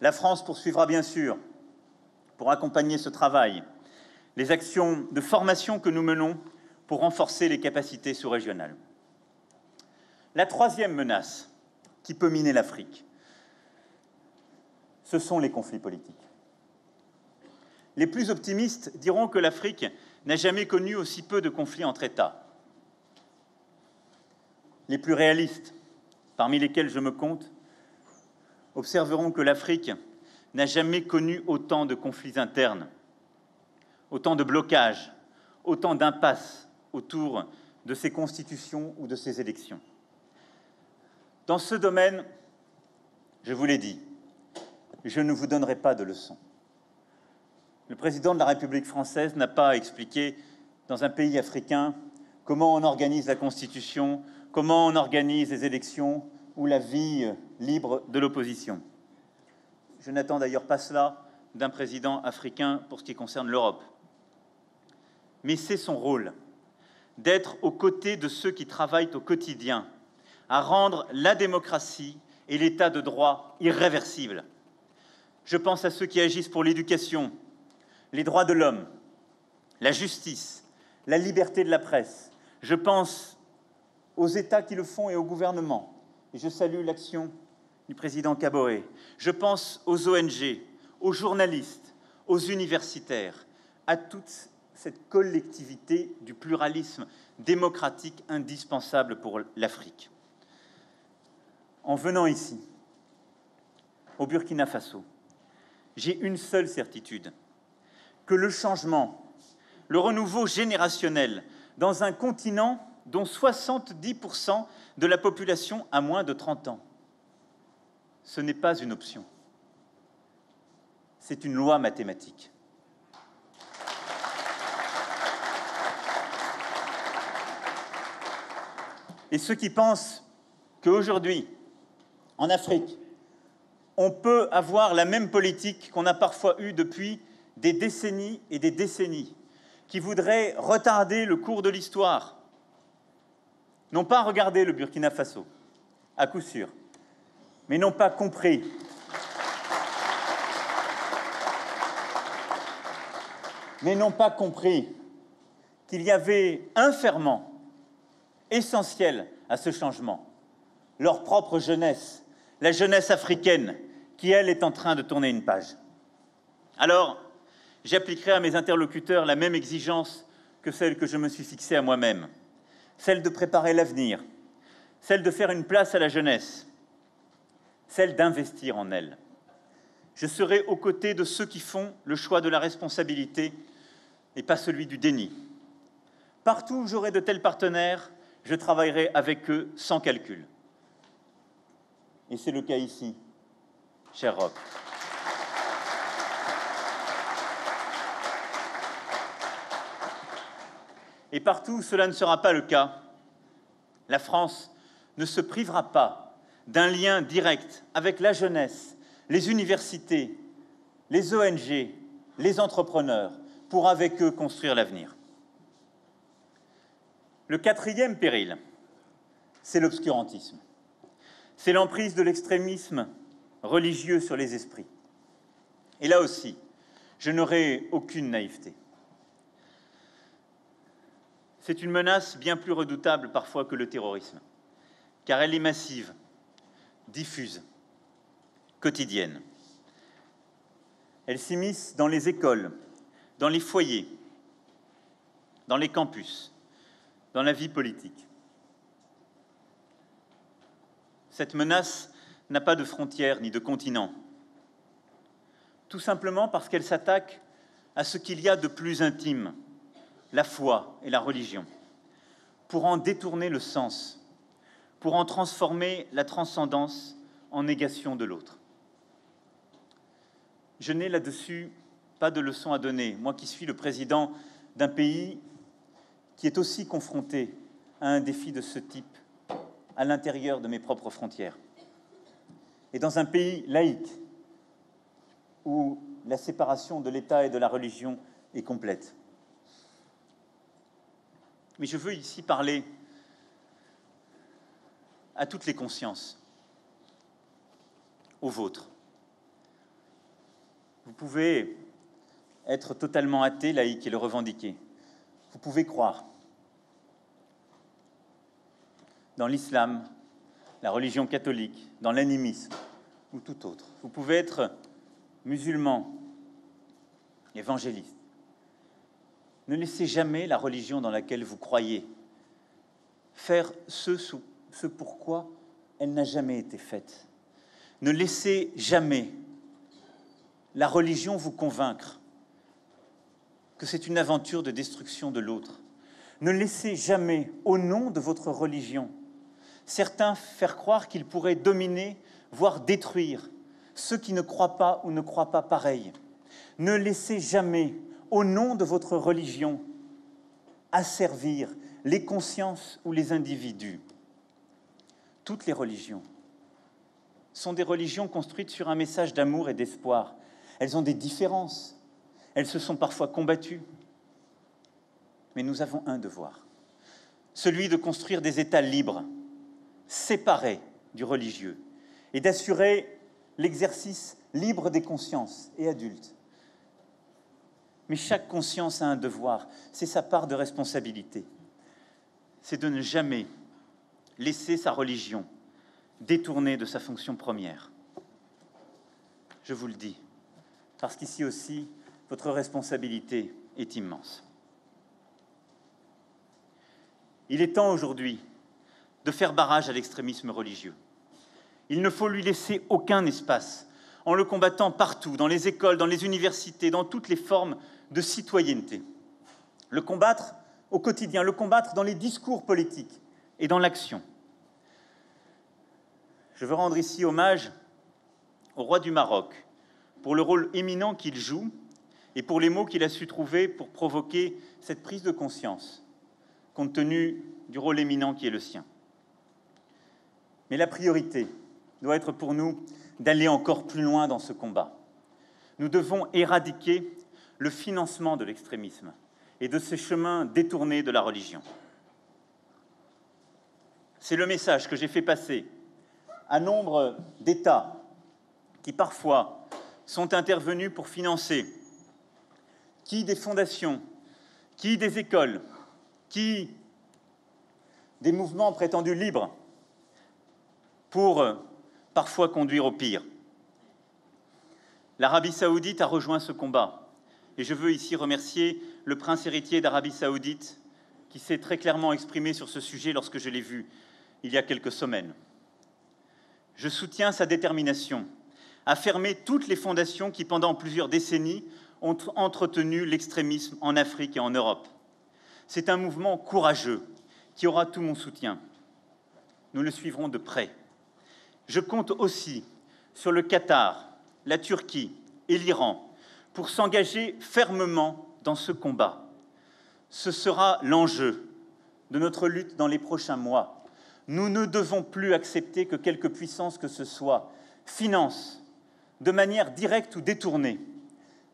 S1: La France poursuivra bien sûr, pour accompagner ce travail, les actions de formation que nous menons pour renforcer les capacités sous-régionales. La troisième menace qui peut miner l'Afrique, ce sont les conflits politiques. Les plus optimistes diront que l'Afrique n'a jamais connu aussi peu de conflits entre États. Les plus réalistes, parmi lesquels je me compte, observeront que l'Afrique n'a jamais connu autant de conflits internes, autant de blocages, autant d'impasses autour de ses constitutions ou de ses élections. Dans ce domaine, je vous l'ai dit, je ne vous donnerai pas de leçons. Le président de la République française n'a pas expliqué dans un pays africain comment on organise la Constitution, comment on organise les élections ou la vie libre de l'opposition. Je n'attends d'ailleurs pas cela d'un président africain pour ce qui concerne l'Europe. Mais c'est son rôle d'être aux côtés de ceux qui travaillent au quotidien à rendre la démocratie et l'état de droit irréversibles. Je pense à ceux qui agissent pour l'éducation, les droits de l'homme, la justice, la liberté de la presse. Je pense aux États qui le font et au gouvernement. Et je salue l'action du président Kaboré. Je pense aux ONG, aux journalistes, aux universitaires, à toute cette collectivité du pluralisme démocratique indispensable pour l'Afrique. En venant ici, au Burkina Faso, j'ai une seule certitude, que le changement, le renouveau générationnel dans un continent dont 70% de la population a moins de 30 ans, ce n'est pas une option, c'est une loi mathématique. Et ceux qui pensent qu'aujourd'hui, en Afrique, on peut avoir la même politique qu'on a parfois eue depuis des décennies et des décennies, qui voudraient retarder le cours de l'histoire, n'ont pas regardé le Burkina Faso, à coup sûr, mais n'ont pas compris qu'il y avait un ferment essentiel à ce changement, leur propre jeunesse, la jeunesse africaine, qui, elle, est en train de tourner une page. Alors, j'appliquerai à mes interlocuteurs la même exigence que celle que je me suis fixée à moi-même, celle de préparer l'avenir, celle de faire une place à la jeunesse, celle d'investir en elle. Je serai aux côtés de ceux qui font le choix de la responsabilité et pas celui du déni. Partout où j'aurai de tels partenaires, je travaillerai avec eux sans calcul. Et c'est le cas ici, cher Roch. Et partout où cela ne sera pas le cas, la France ne se privera pas d'un lien direct avec la jeunesse, les universités, les ONG, les entrepreneurs, pour avec eux construire l'avenir. Le quatrième péril, c'est l'obscurantisme. C'est l'emprise de l'extrémisme religieux sur les esprits. Et là aussi, je n'aurai aucune naïveté. C'est une menace bien plus redoutable parfois que le terrorisme, car elle est massive, diffuse, quotidienne. Elle s'immisce dans les écoles, dans les foyers, dans les campus, dans la vie politique. Cette menace n'a pas de frontières ni de continent, tout simplement parce qu'elle s'attaque à ce qu'il y a de plus intime, la foi et la religion, pour en détourner le sens, pour en transformer la transcendance en négation de l'autre. Je n'ai là-dessus pas de leçon à donner, moi qui suis le président d'un pays qui est aussi confronté à un défi de ce type à l'intérieur de mes propres frontières. Et dans un pays laïque, où la séparation de l'État et de la religion est complète. Mais je veux ici parler à toutes les consciences, aux vôtres. Vous pouvez être totalement athée, laïque et le revendiquer. Vous pouvez croire dans l'islam, la religion catholique, dans l'animisme ou tout autre. Vous pouvez être musulman, évangéliste. Ne laissez jamais la religion dans laquelle vous croyez faire ce pourquoi elle n'a jamais été faite. Ne laissez jamais la religion vous convaincre que c'est une aventure de destruction de l'autre. Ne laissez jamais, au nom de votre religion, certains faire croire qu'ils pourraient dominer, voire détruire ceux qui ne croient pas ou ne croient pas pareil. Ne laissez jamais, au nom de votre religion, asservir les consciences ou les individus. Toutes les religions sont des religions construites sur un message d'amour et d'espoir. Elles ont des différences, elles se sont parfois combattues, mais nous avons un devoir, celui de construire des États libres, séparés du religieux, et d'assurer l'exercice libre des consciences et adultes. Mais chaque conscience a un devoir, c'est sa part de responsabilité. C'est de ne jamais laisser sa religion détournée de sa fonction première. Je vous le dis, parce qu'ici aussi, votre responsabilité est immense. Il est temps aujourd'hui de faire barrage à l'extrémisme religieux. Il ne faut lui laisser aucun espace, en le combattant partout, dans les écoles, dans les universités, dans toutes les formes de citoyenneté. Le combattre au quotidien, le combattre dans les discours politiques et dans l'action. Je veux rendre ici hommage au roi du Maroc pour le rôle éminent qu'il joue et pour les mots qu'il a su trouver pour provoquer cette prise de conscience, compte tenu du rôle éminent qui est le sien. Mais la priorité doit être pour nous d'aller encore plus loin dans ce combat. Nous devons éradiquer le financement de l'extrémisme et de ces chemins détournés de la religion. C'est le message que j'ai fait passer à nombre d'États qui, parfois, sont intervenus pour financer qui des fondations, qui des écoles, qui des mouvements prétendus libres pour parfois conduire au pire. L'Arabie saoudite a rejoint ce combat et je veux ici remercier le prince héritier d'Arabie saoudite qui s'est très clairement exprimé sur ce sujet lorsque je l'ai vu il y a quelques semaines. Je soutiens sa détermination à fermer toutes les fondations qui, pendant plusieurs décennies, ont entretenu l'extrémisme en Afrique et en Europe. C'est un mouvement courageux qui aura tout mon soutien. Nous le suivrons de près. Je compte aussi sur le Qatar, la Turquie et l'Iran pour s'engager fermement dans ce combat. Ce sera l'enjeu de notre lutte dans les prochains mois. Nous ne devons plus accepter que quelque puissance que ce soit finance, de manière directe ou détournée,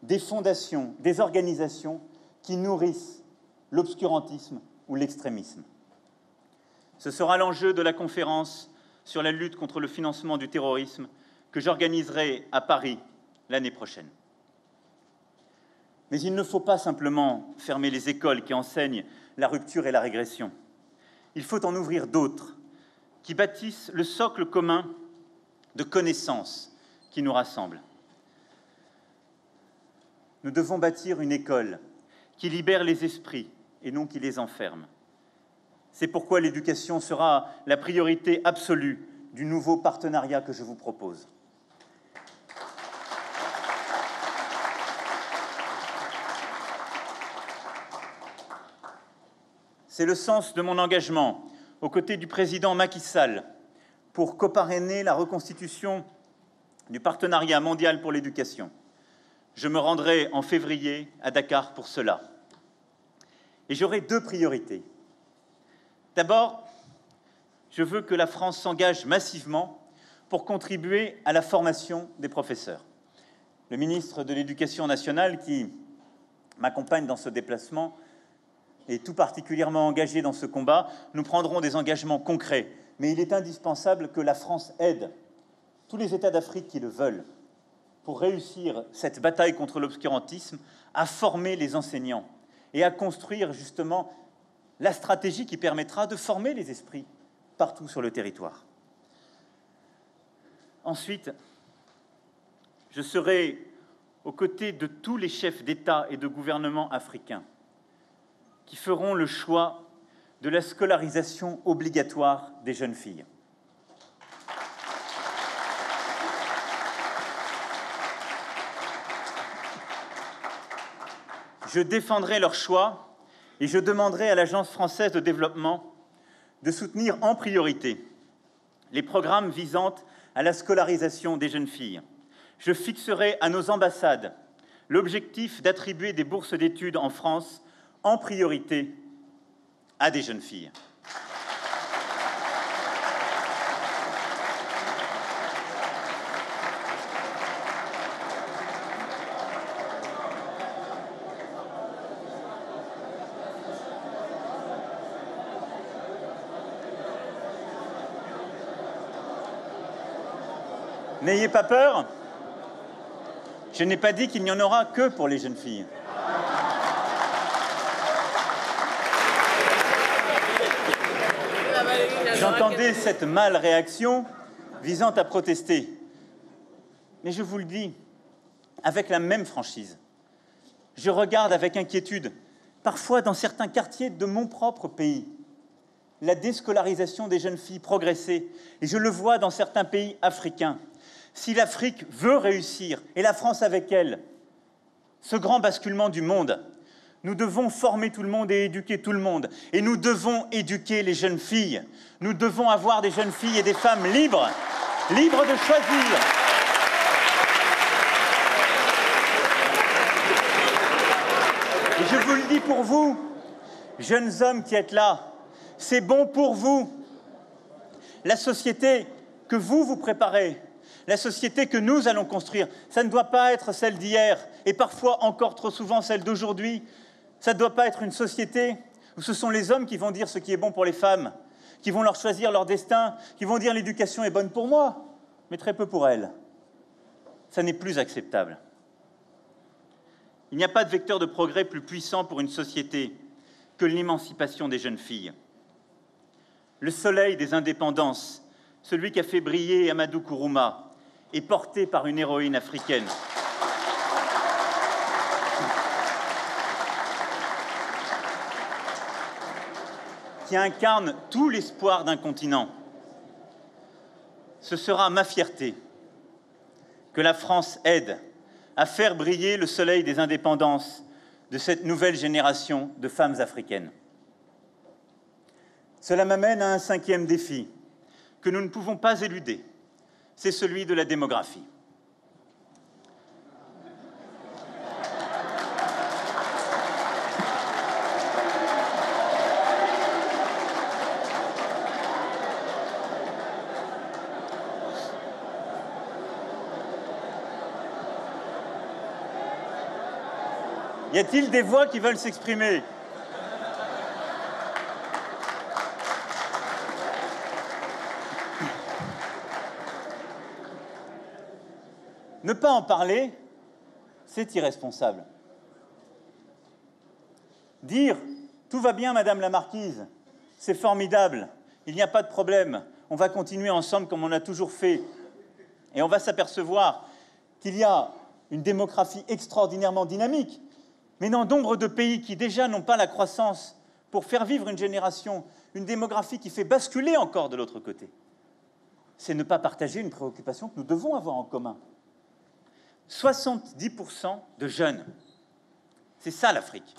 S1: des fondations, des organisations qui nourrissent l'obscurantisme ou l'extrémisme. Ce sera l'enjeu de la conférence sur la lutte contre le financement du terrorisme que j'organiserai à Paris l'année prochaine. Mais il ne faut pas simplement fermer les écoles qui enseignent la rupture et la régression. Il faut en ouvrir d'autres qui bâtissent le socle commun de connaissances qui nous rassemblent. Nous devons bâtir une école qui libère les esprits et non qui les enferme. C'est pourquoi l'éducation sera la priorité absolue du nouveau partenariat que je vous propose. C'est le sens de mon engagement aux côtés du président Macky Sall pour coparrainer la reconstitution du partenariat mondial pour l'éducation. Je me rendrai en février à Dakar pour cela. Et j'aurai 2 priorités. D'abord, je veux que la France s'engage massivement pour contribuer à la formation des professeurs. Le ministre de l'Éducation nationale, qui m'accompagne dans ce déplacement, est tout particulièrement engagé dans ce combat. Nous prendrons des engagements concrets, mais il est indispensable que la France aide tous les États d'Afrique qui le veulent pour réussir cette bataille contre l'obscurantisme, à former les enseignants et à construire justement la stratégie qui permettra de former les esprits partout sur le territoire. Ensuite, je serai aux côtés de tous les chefs d'État et de gouvernement africains qui feront le choix de la scolarisation obligatoire des jeunes filles. Je défendrai leur choix et je demanderai à l'Agence française de développement de soutenir en priorité les programmes visant à la scolarisation des jeunes filles. Je fixerai à nos ambassades l'objectif d'attribuer des bourses d'études en France en priorité à des jeunes filles. N'ayez pas peur, je n'ai pas dit qu'il n'y en aura que pour les jeunes filles. J'entendais cette mâle réaction visant à protester. Mais je vous le dis, avec la même franchise, je regarde avec inquiétude, parfois dans certains quartiers de mon propre pays, la déscolarisation des jeunes filles progresser, et je le vois dans certains pays africains. Si l'Afrique veut réussir, et la France avec elle, ce grand basculement du monde, nous devons former tout le monde et éduquer tout le monde. Et nous devons éduquer les jeunes filles. Nous devons avoir des jeunes filles et des femmes libres, libres de choisir. Et je vous le dis pour vous, jeunes hommes qui êtes là, c'est bon pour vous. La société que vous préparez, la société que nous allons construire, ça ne doit pas être celle d'hier, et parfois encore trop souvent celle d'aujourd'hui. Ça ne doit pas être une société où ce sont les hommes qui vont dire ce qui est bon pour les femmes, qui vont leur choisir leur destin, qui vont dire l'éducation est bonne pour moi, mais très peu pour elles. Ça n'est plus acceptable. Il n'y a pas de vecteur de progrès plus puissant pour une société que l'émancipation des jeunes filles. Le soleil des indépendances, celui qui a fait briller Amadou Kourouma, est porté par une héroïne africaine. Qui incarne tout l'espoir d'un continent. Ce sera ma fierté que la France aide à faire briller le soleil des indépendances de cette nouvelle génération de femmes africaines. Cela m'amène à un 5e défi que nous ne pouvons pas éluder, c'est celui de la démographie. Y a-t-il des voix qui veulent s'exprimer? Ne pas en parler, c'est irresponsable. Dire « tout va bien, Madame la Marquise, c'est formidable, il n'y a pas de problème, on va continuer ensemble comme on a toujours fait. » Et on va s'apercevoir qu'il y a une démographie extraordinairement dynamique, mais dans nombre de pays qui déjà n'ont pas la croissance pour faire vivre une génération, une démographie qui fait basculer encore de l'autre côté, c'est ne pas partager une préoccupation que nous devons avoir en commun. 70% de jeunes, c'est ça l'Afrique.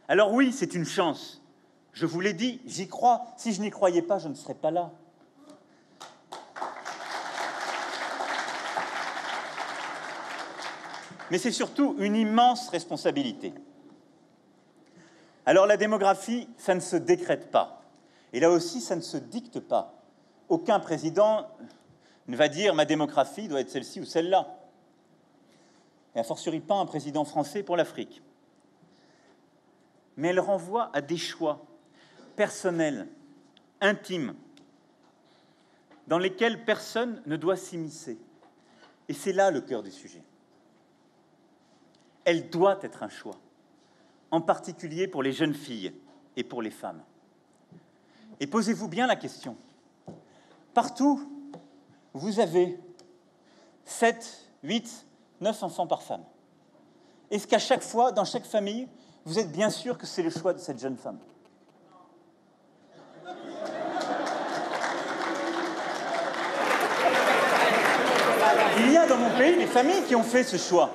S1: Alors oui, c'est une chance. Je vous l'ai dit, j'y crois. Si je n'y croyais pas, je ne serais pas là. Mais c'est surtout une immense responsabilité. Alors la démographie, ça ne se décrète pas. Et là aussi, ça ne se dicte pas. Aucun président ne va dire « ma démographie doit être celle-ci ou celle-là ». Et a fortiori pas un président français pour l'Afrique. Mais elle renvoie à des choix personnels, intimes, dans lesquels personne ne doit s'immiscer. Et c'est là le cœur du sujet. Elle doit être un choix, en particulier pour les jeunes filles et pour les femmes. Et posez-vous bien la question. Partout, vous avez 7, 8, 9 enfants par femme. Est-ce qu'à chaque fois, dans chaque famille, vous êtes bien sûr que c'est le choix de cette jeune femme? Il y a dans mon pays des familles qui ont fait ce choix.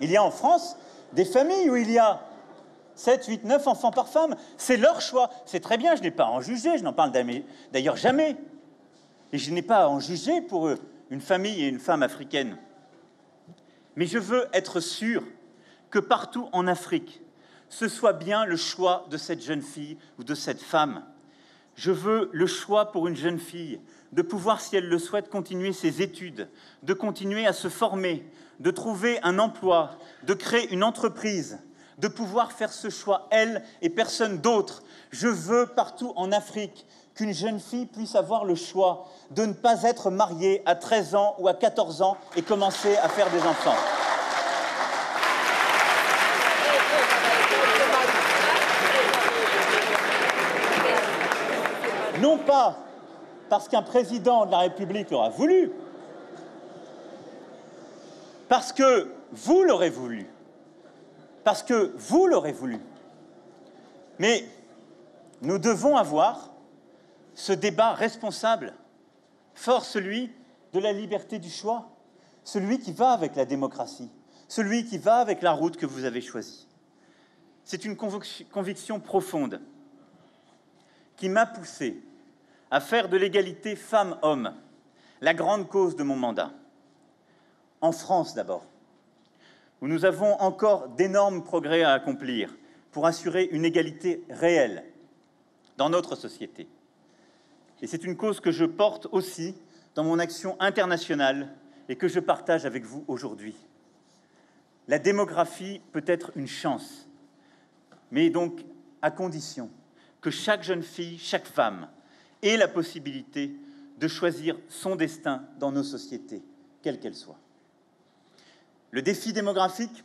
S1: Il y a en France des familles où il y a 7, 8, 9 enfants par femme. C'est leur choix. C'est très bien, je n'ai pas à en juger, je n'en parle d'ailleurs jamais. Et je n'ai pas à en juger pour une famille et une femme africaine. Mais je veux être sûr que partout en Afrique, ce soit bien le choix de cette jeune fille ou de cette femme. Je veux le choix pour une jeune fille de pouvoir, si elle le souhaite, continuer ses études, de continuer à se former, de trouver un emploi, de créer une entreprise, de pouvoir faire ce choix, elle et personne d'autre. Je veux partout en Afrique qu'une jeune fille puisse avoir le choix de ne pas être mariée à 13 ans ou à 14 ans et commencer à faire des enfants. Non pas parce qu'un président de la République l'aura voulu, parce que vous l'aurez voulu, parce que vous l'aurez voulu. Mais nous devons avoir ce débat responsable, fort celui de la liberté du choix, celui qui va avec la démocratie, celui qui va avec la route que vous avez choisie. C'est une conviction profonde qui m'a poussé à faire de l'égalité femmes-hommes la grande cause de mon mandat. En France d'abord, où nous avons encore d'énormes progrès à accomplir pour assurer une égalité réelle dans notre société. Et c'est une cause que je porte aussi dans mon action internationale et que je partage avec vous aujourd'hui. La démographie peut être une chance, mais donc à condition que chaque jeune fille, chaque femme ait la possibilité de choisir son destin dans nos sociétés, quelle qu'elle soit. Le défi démographique,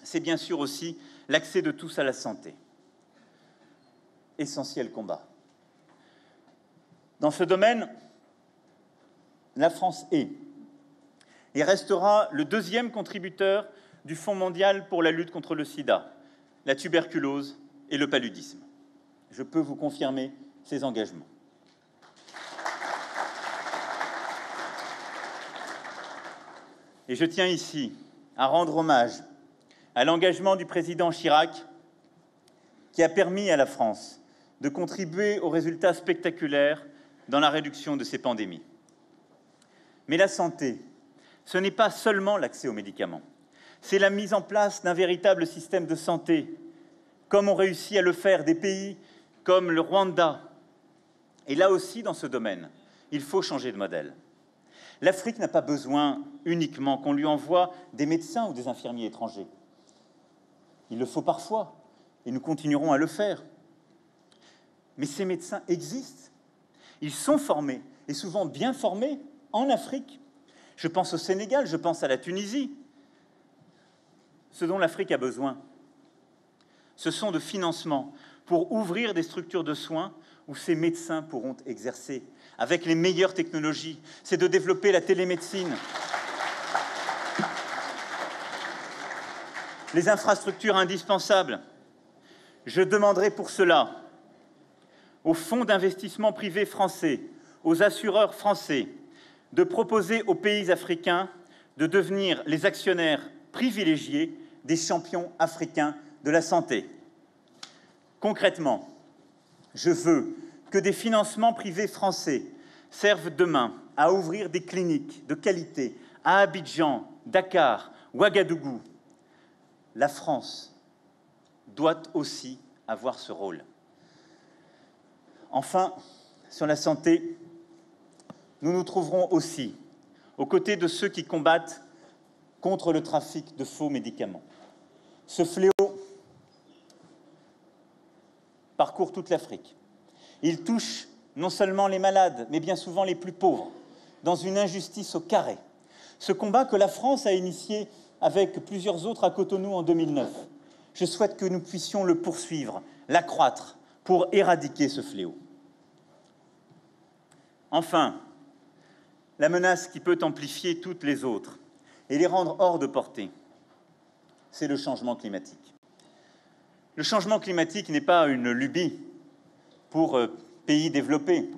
S1: c'est bien sûr aussi l'accès de tous à la santé. Essentiel combat. Dans ce domaine, la France est et restera le deuxième contributeur du Fonds mondial pour la lutte contre le sida, la tuberculose et le paludisme. Je peux vous confirmer ces engagements. Et je tiens ici à rendre hommage à l'engagement du président Chirac qui a permis à la France de contribuer aux résultats spectaculaires dans la réduction de ces pandémies. Mais la santé, ce n'est pas seulement l'accès aux médicaments, c'est la mise en place d'un véritable système de santé, comme ont réussi à le faire des pays comme le Rwanda. Et là aussi, dans ce domaine, il faut changer de modèle. L'Afrique n'a pas besoin uniquement qu'on lui envoie des médecins ou des infirmiers étrangers. Il le faut parfois, et nous continuerons à le faire. Mais ces médecins existent. Ils sont formés, et souvent bien formés, en Afrique. Je pense au Sénégal, je pense à la Tunisie. Ce dont l'Afrique a besoin, ce sont de financements pour ouvrir des structures de soins où ces médecins pourront exercer avec les meilleures technologies. C'est de développer la télémédecine, les infrastructures indispensables. Je demanderai pour cela aux fonds d'investissement privés français, aux assureurs français, de proposer aux pays africains de devenir les actionnaires privilégiés des champions africains de la santé. Concrètement, je veux que des financements privés français servent demain à ouvrir des cliniques de qualité à Abidjan, Dakar, Ouagadougou. La France doit aussi avoir ce rôle. Enfin, sur la santé, nous nous trouverons aussi aux côtés de ceux qui combattent contre le trafic de faux médicaments. Ce fléau parcourt toute l'Afrique. Il touche non seulement les malades, mais bien souvent les plus pauvres, dans une injustice au carré. Ce combat que la France a initié avec plusieurs autres à Cotonou en 2009, je souhaite que nous puissions le poursuivre, l'accroître, pour éradiquer ce fléau. Enfin, la menace qui peut amplifier toutes les autres et les rendre hors de portée, c'est le changement climatique. Le changement climatique n'est pas une lubie pour pays développés.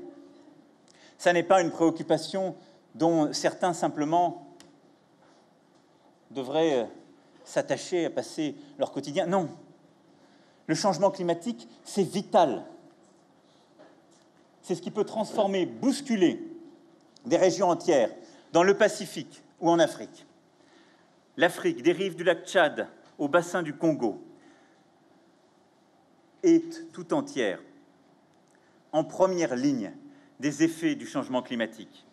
S1: Ça n'est pas une préoccupation dont certains simplement devraient s'attacher à passer leur quotidien. Non. Le changement climatique, c'est vital. C'est ce qui peut transformer, bousculer des régions entières, dans le Pacifique ou en Afrique. L'Afrique, des rives du lac Tchad au bassin du Congo, est tout entière en première ligne des effets du changement climatique.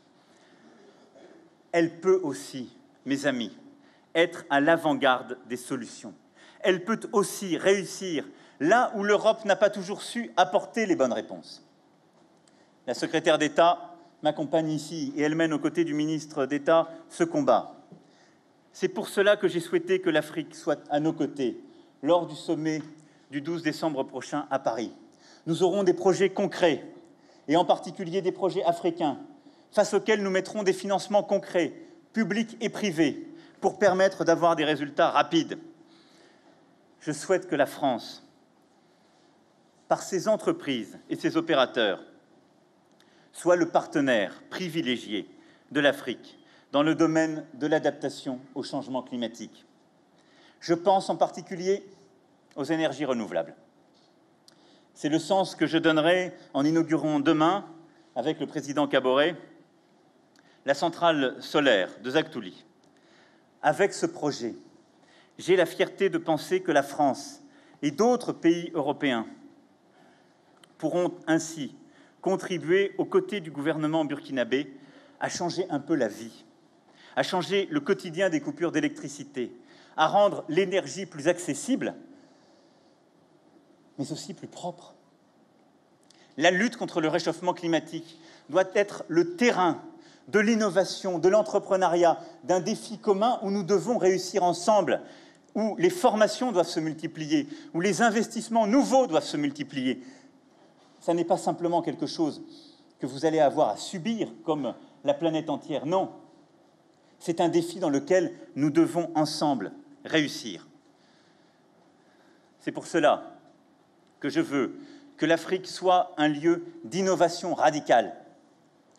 S1: Elle peut aussi, mes amis, être à l'avant-garde des solutions. Elle peut aussi réussir là où l'Europe n'a pas toujours su apporter les bonnes réponses. La secrétaire d'État m'accompagne ici et elle mène aux côtés du ministre d'État ce combat. C'est pour cela que j'ai souhaité que l'Afrique soit à nos côtés lors du sommet du 12 décembre prochain à Paris. Nous aurons des projets concrets, et en particulier des projets africains, face auxquels nous mettrons des financements concrets, publics et privés, pour permettre d'avoir des résultats rapides. Je souhaite que la France, par ses entreprises et ses opérateurs, soit le partenaire privilégié de l'Afrique dans le domaine de l'adaptation au changement climatique. Je pense en particulier aux énergies renouvelables. C'est le sens que je donnerai en inaugurant demain, avec le président Kaboré, la centrale solaire de Zagtouli. Avec ce projet, j'ai la fierté de penser que la France et d'autres pays européens pourront ainsi contribuer aux côtés du gouvernement burkinabé à changer un peu la vie, à changer le quotidien des coupures d'électricité, à rendre l'énergie plus accessible, mais aussi plus propre. La lutte contre le réchauffement climatique doit être le terrain de l'innovation, de l'entrepreneuriat, d'un défi commun où nous devons réussir ensemble, où les formations doivent se multiplier, où les investissements nouveaux doivent se multiplier. Ça n'est pas simplement quelque chose que vous allez avoir à subir comme la planète entière, non. C'est un défi dans lequel nous devons ensemble réussir. C'est pour cela que je veux que l'Afrique soit un lieu d'innovation radicale,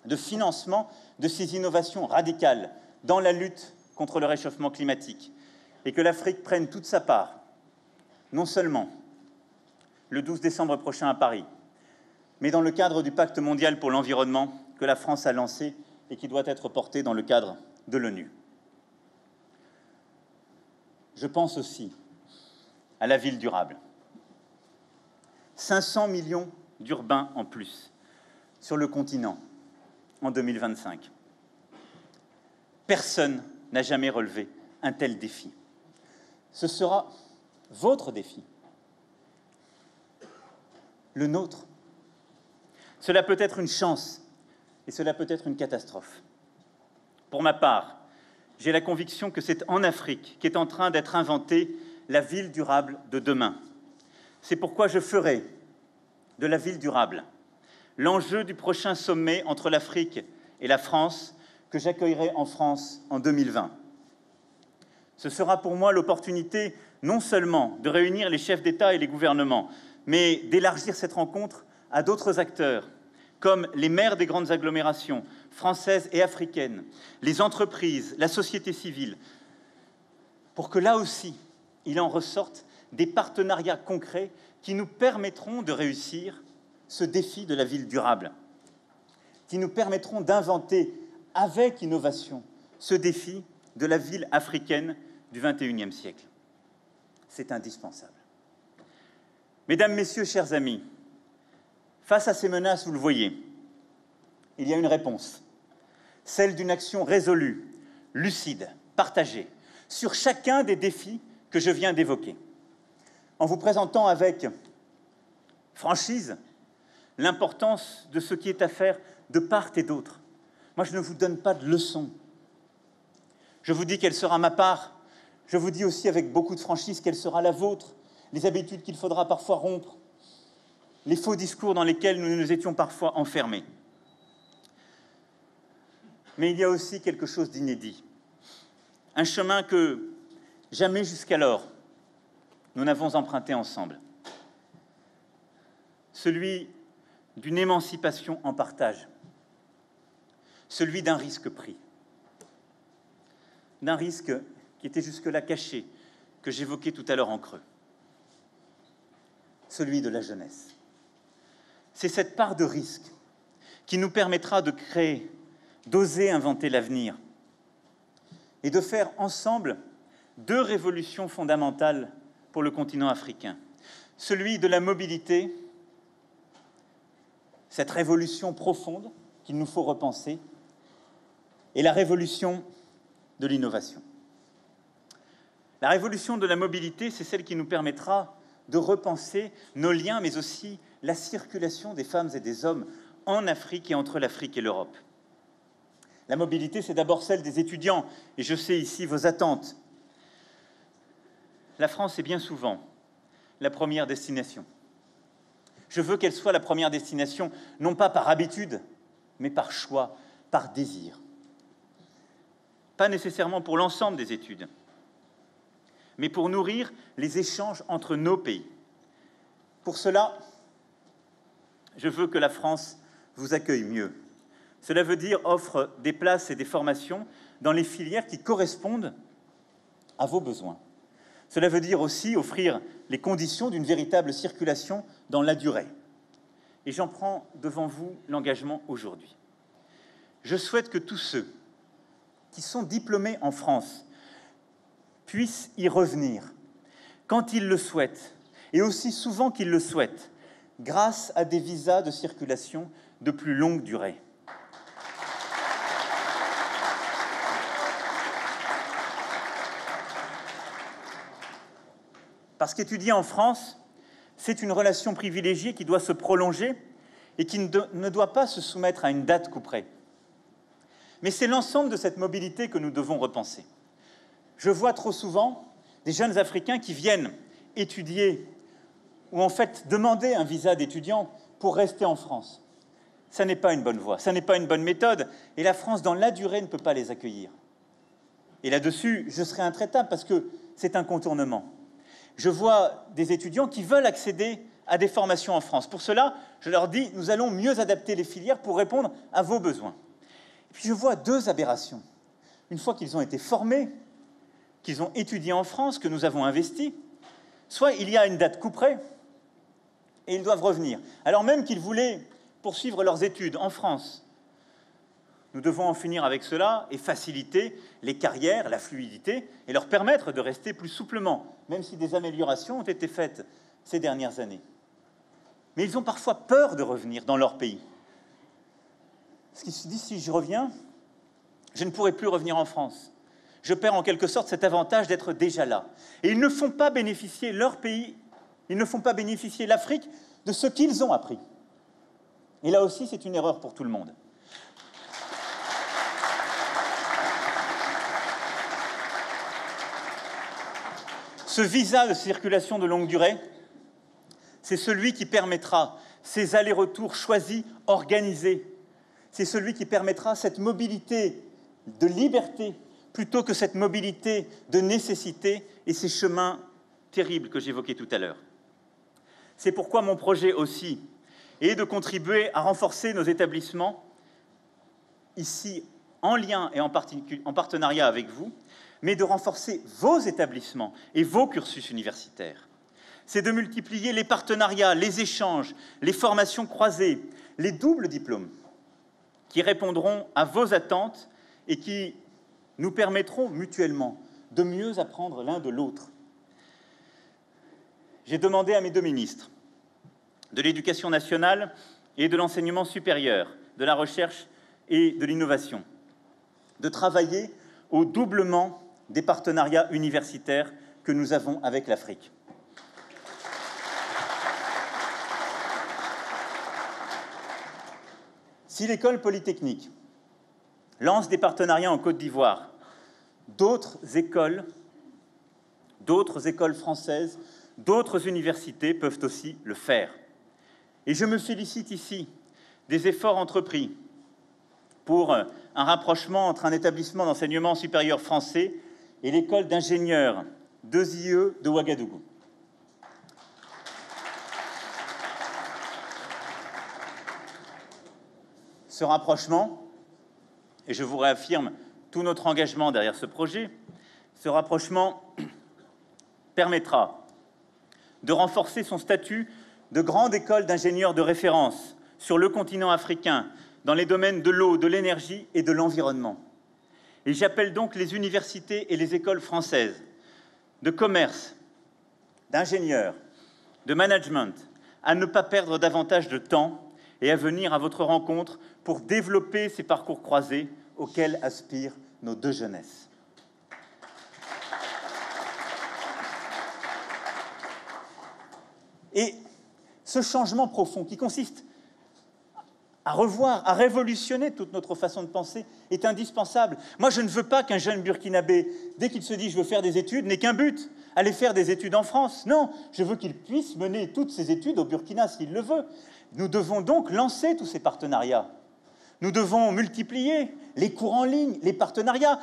S1: de financement de ces innovations radicales dans la lutte contre le réchauffement climatique, et que l'Afrique prenne toute sa part, non seulement le 12 décembre prochain à Paris, mais dans le cadre du Pacte mondial pour l'environnement que la France a lancé et qui doit être porté dans le cadre de l'ONU. Je pense aussi à la ville durable. 500 millions d'urbains en plus sur le continent en 2025. Personne n'a jamais relevé un tel défi. Ce sera votre défi, le nôtre. Cela peut être une chance et cela peut être une catastrophe. Pour ma part, j'ai la conviction que c'est en Afrique qu'est en train d'être inventée la ville durable de demain. C'est pourquoi je ferai de la ville durable l'enjeu du prochain sommet entre l'Afrique et la France que j'accueillerai en France en 2020. Ce sera pour moi l'opportunité non seulement de réunir les chefs d'État et les gouvernements, mais d'élargir cette rencontre à d'autres acteurs, comme les maires des grandes agglomérations françaises et africaines, les entreprises, la société civile, pour que là aussi, il en ressorte des partenariats concrets qui nous permettront de réussir ce défi de la ville durable, qui nous permettront d'inventer avec innovation ce défi de la ville africaine du XXIe siècle. C'est indispensable. Mesdames, Messieurs, chers amis, face à ces menaces, vous le voyez, il y a une réponse, celle d'une action résolue, lucide, partagée, sur chacun des défis que je viens d'évoquer, en vous présentant avec franchise l'importance de ce qui est à faire de part et d'autre. Moi, je ne vous donne pas de leçons. Je vous dis quelle sera ma part. Je vous dis aussi avec beaucoup de franchise quelle sera la vôtre, les habitudes qu'il faudra parfois rompre, les faux discours dans lesquels nous nous étions parfois enfermés. Mais il y a aussi quelque chose d'inédit, un chemin que jamais jusqu'alors nous n'avons emprunté ensemble, celui d'une émancipation en partage, celui d'un risque pris, d'un risque qui était jusque-là caché, que j'évoquais tout à l'heure en creux, celui de la jeunesse. C'est cette part de risque qui nous permettra de créer, d'oser inventer l'avenir et de faire ensemble deux révolutions fondamentales pour le continent africain. Celui de la mobilité, cette révolution profonde qu'il nous faut repenser, et la révolution de l'innovation. La révolution de la mobilité, c'est celle qui nous permettra de repenser nos liens, mais aussi la circulation des femmes et des hommes en Afrique et entre l'Afrique et l'Europe. La mobilité, c'est d'abord celle des étudiants, et je sais ici vos attentes. La France est bien souvent la première destination. Je veux qu'elle soit la première destination, non pas par habitude, mais par choix, par désir. Pas nécessairement pour l'ensemble des études, mais pour nourrir les échanges entre nos pays. Pour cela, je veux que la France vous accueille mieux. Cela veut dire offre des places et des formations dans les filières qui correspondent à vos besoins. Cela veut dire aussi offrir les conditions d'une véritable circulation dans la durée. Et j'en prends devant vous l'engagement aujourd'hui. Je souhaite que tous ceux qui sont diplômés en France puissent y revenir quand ils le souhaitent, et aussi souvent qu'ils le souhaitent, grâce à des visas de circulation de plus longue durée. Parce qu'étudier en France, c'est une relation privilégiée qui doit se prolonger et qui ne doit pas se soumettre à une date couperet. Mais c'est l'ensemble de cette mobilité que nous devons repenser. Je vois trop souvent des jeunes Africains qui viennent étudier ou en fait demander un visa d'étudiant pour rester en France. Ça n'est pas une bonne voie, ça n'est pas une bonne méthode, et la France, dans la durée, ne peut pas les accueillir. Et là-dessus, je serai intraitable parce que c'est un contournement. Je vois des étudiants qui veulent accéder à des formations en France. Pour cela, je leur dis, nous allons mieux adapter les filières pour répondre à vos besoins. Et puis je vois deux aberrations. Une fois qu'ils ont été formés, qu'ils ont étudié en France, que nous avons investi, soit il y a une date couperet et ils doivent revenir, alors même qu'ils voulaient poursuivre leurs études en France. Nous devons en finir avec cela et faciliter les carrières, la fluidité, et leur permettre de rester plus souplement, même si des améliorations ont été faites ces dernières années. Mais ils ont parfois peur de revenir dans leur pays. Parce qu'ils se disent, si je reviens, je ne pourrai plus revenir en France. Je perds en quelque sorte cet avantage d'être déjà là. Et ils ne font pas bénéficier leur pays, ils ne font pas bénéficier l'Afrique de ce qu'ils ont appris. Et là aussi, c'est une erreur pour tout le monde. Ce visa de circulation de longue durée, c'est celui qui permettra ces allers-retours choisis, organisés. C'est celui qui permettra cette mobilité de liberté plutôt que cette mobilité de nécessité et ces chemins terribles que j'évoquais tout à l'heure. C'est pourquoi mon projet aussi est de contribuer à renforcer nos établissements, ici en lien et en partenariat avec vous, mais de renforcer vos établissements et vos cursus universitaires. C'est de multiplier les partenariats, les échanges, les formations croisées, les doubles diplômes qui répondront à vos attentes et qui nous permettront mutuellement de mieux apprendre l'un de l'autre. J'ai demandé à mes deux ministres de l'Éducation nationale et de l'Enseignement supérieur, de la Recherche et de l'Innovation de travailler au doublement des partenariats universitaires que nous avons avec l'Afrique. Si l'École polytechnique lance des partenariats en Côte d'Ivoire, d'autres écoles françaises, d'autres universités peuvent aussi le faire. Et je me félicite ici des efforts entrepris pour un rapprochement entre un établissement d'enseignement supérieur français et l'école d'ingénieurs 2IE de Ouagadougou. Ce rapprochement, et je vous réaffirme tout notre engagement derrière ce projet, ce rapprochement permettra de renforcer son statut de grande école d'ingénieurs de référence sur le continent africain dans les domaines de l'eau, de l'énergie et de l'environnement. Et j'appelle donc les universités et les écoles françaises de commerce, d'ingénieurs, de management à ne pas perdre davantage de temps et à venir à votre rencontre pour développer ces parcours croisés auxquels aspirent nos deux jeunesses. Et ce changement profond qui consiste à revoir, à révolutionner toute notre façon de penser est indispensable. Moi, je ne veux pas qu'un jeune burkinabé, dès qu'il se dit « je veux faire des études », n'ait qu'un but, aller faire des études en France. Non, je veux qu'il puisse mener toutes ses études au Burkina s'il le veut. Nous devons donc lancer tous ces partenariats. Nous devons multiplier les cours en ligne, les partenariats,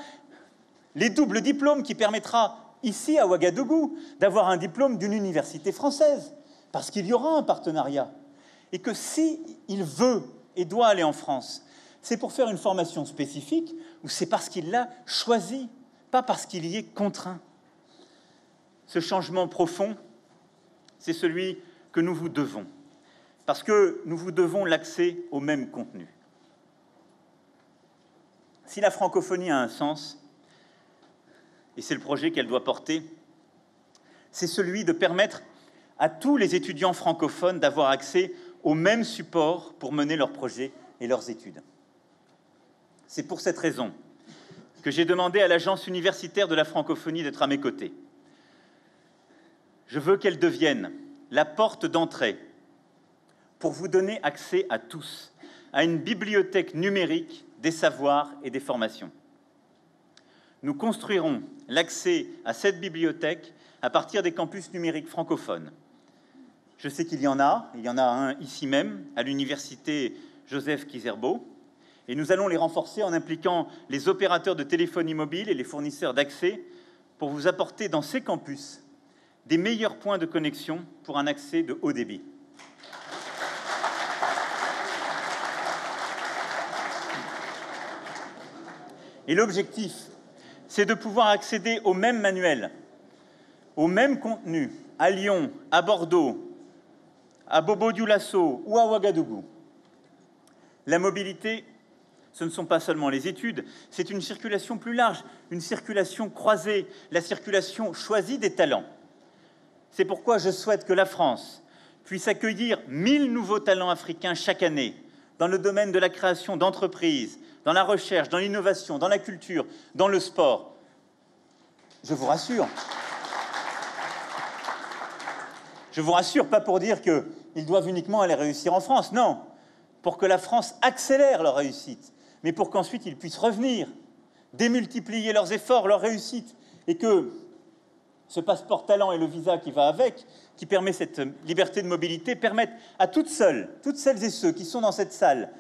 S1: les doubles diplômes qui permettra ici à Ouagadougou d'avoir un diplôme d'une université française, parce qu'il y aura un partenariat. Et que s'il veut et doit aller en France, c'est pour faire une formation spécifique ou c'est parce qu'il l'a choisi, pas parce qu'il y est contraint. Ce changement profond, c'est celui que nous vous devons, parce que nous vous devons l'accès au même contenu. Si la francophonie a un sens, et c'est le projet qu'elle doit porter, c'est celui de permettre à tous les étudiants francophones d'avoir accès aux mêmes supports pour mener leurs projets et leurs études. C'est pour cette raison que j'ai demandé à l'Agence universitaire de la francophonie d'être à mes côtés. Je veux qu'elle devienne la porte d'entrée pour vous donner accès à tous à une bibliothèque numérique des savoirs et des formations. Nous construirons l'accès à cette bibliothèque à partir des campus numériques francophones. Je sais qu'il y en a un ici même, à l'université Joseph Kizerbo, et nous allons les renforcer en impliquant les opérateurs de téléphonie mobile et les fournisseurs d'accès pour vous apporter dans ces campus des meilleurs points de connexion pour un accès de haut débit. Et l'objectif, c'est de pouvoir accéder aux mêmes manuels, aux mêmes contenus à Lyon, à Bordeaux, à Bobo-Dioulasso ou à Ouagadougou. La mobilité, ce ne sont pas seulement les études, c'est une circulation plus large, une circulation croisée, la circulation choisie des talents. C'est pourquoi je souhaite que la France puisse accueillir 1000 nouveaux talents africains chaque année dans le domaine de la création d'entreprises, dans la recherche, dans l'innovation, dans la culture, dans le sport. Je vous rassure, pas pour dire qu'ils doivent uniquement aller réussir en France, non, pour que la France accélère leur réussite, mais pour qu'ensuite ils puissent revenir, démultiplier leurs efforts, leur réussite, et que ce passeport talent et le visa qui va avec, qui permet cette liberté de mobilité, permettent à toutes celles et ceux qui sont dans cette salle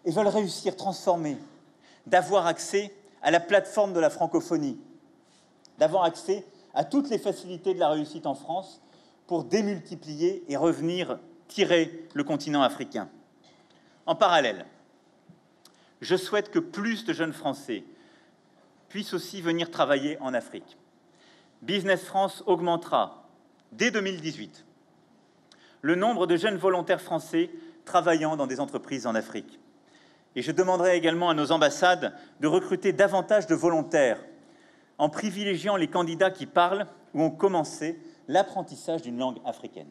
S1: et veulent réussir, transformer, d'avoir accès à la plateforme de la francophonie, d'avoir accès à toutes les facilités de la réussite en France pour démultiplier et revenir tirer le continent africain. En parallèle, je souhaite que plus de jeunes Français puissent aussi venir travailler en Afrique. Business France augmentera dès 2018 le nombre de jeunes volontaires français travaillant dans des entreprises en Afrique. Et je demanderai également à nos ambassades de recruter davantage de volontaires en privilégiant les candidats qui parlent ou ont commencé l'apprentissage d'une langue africaine.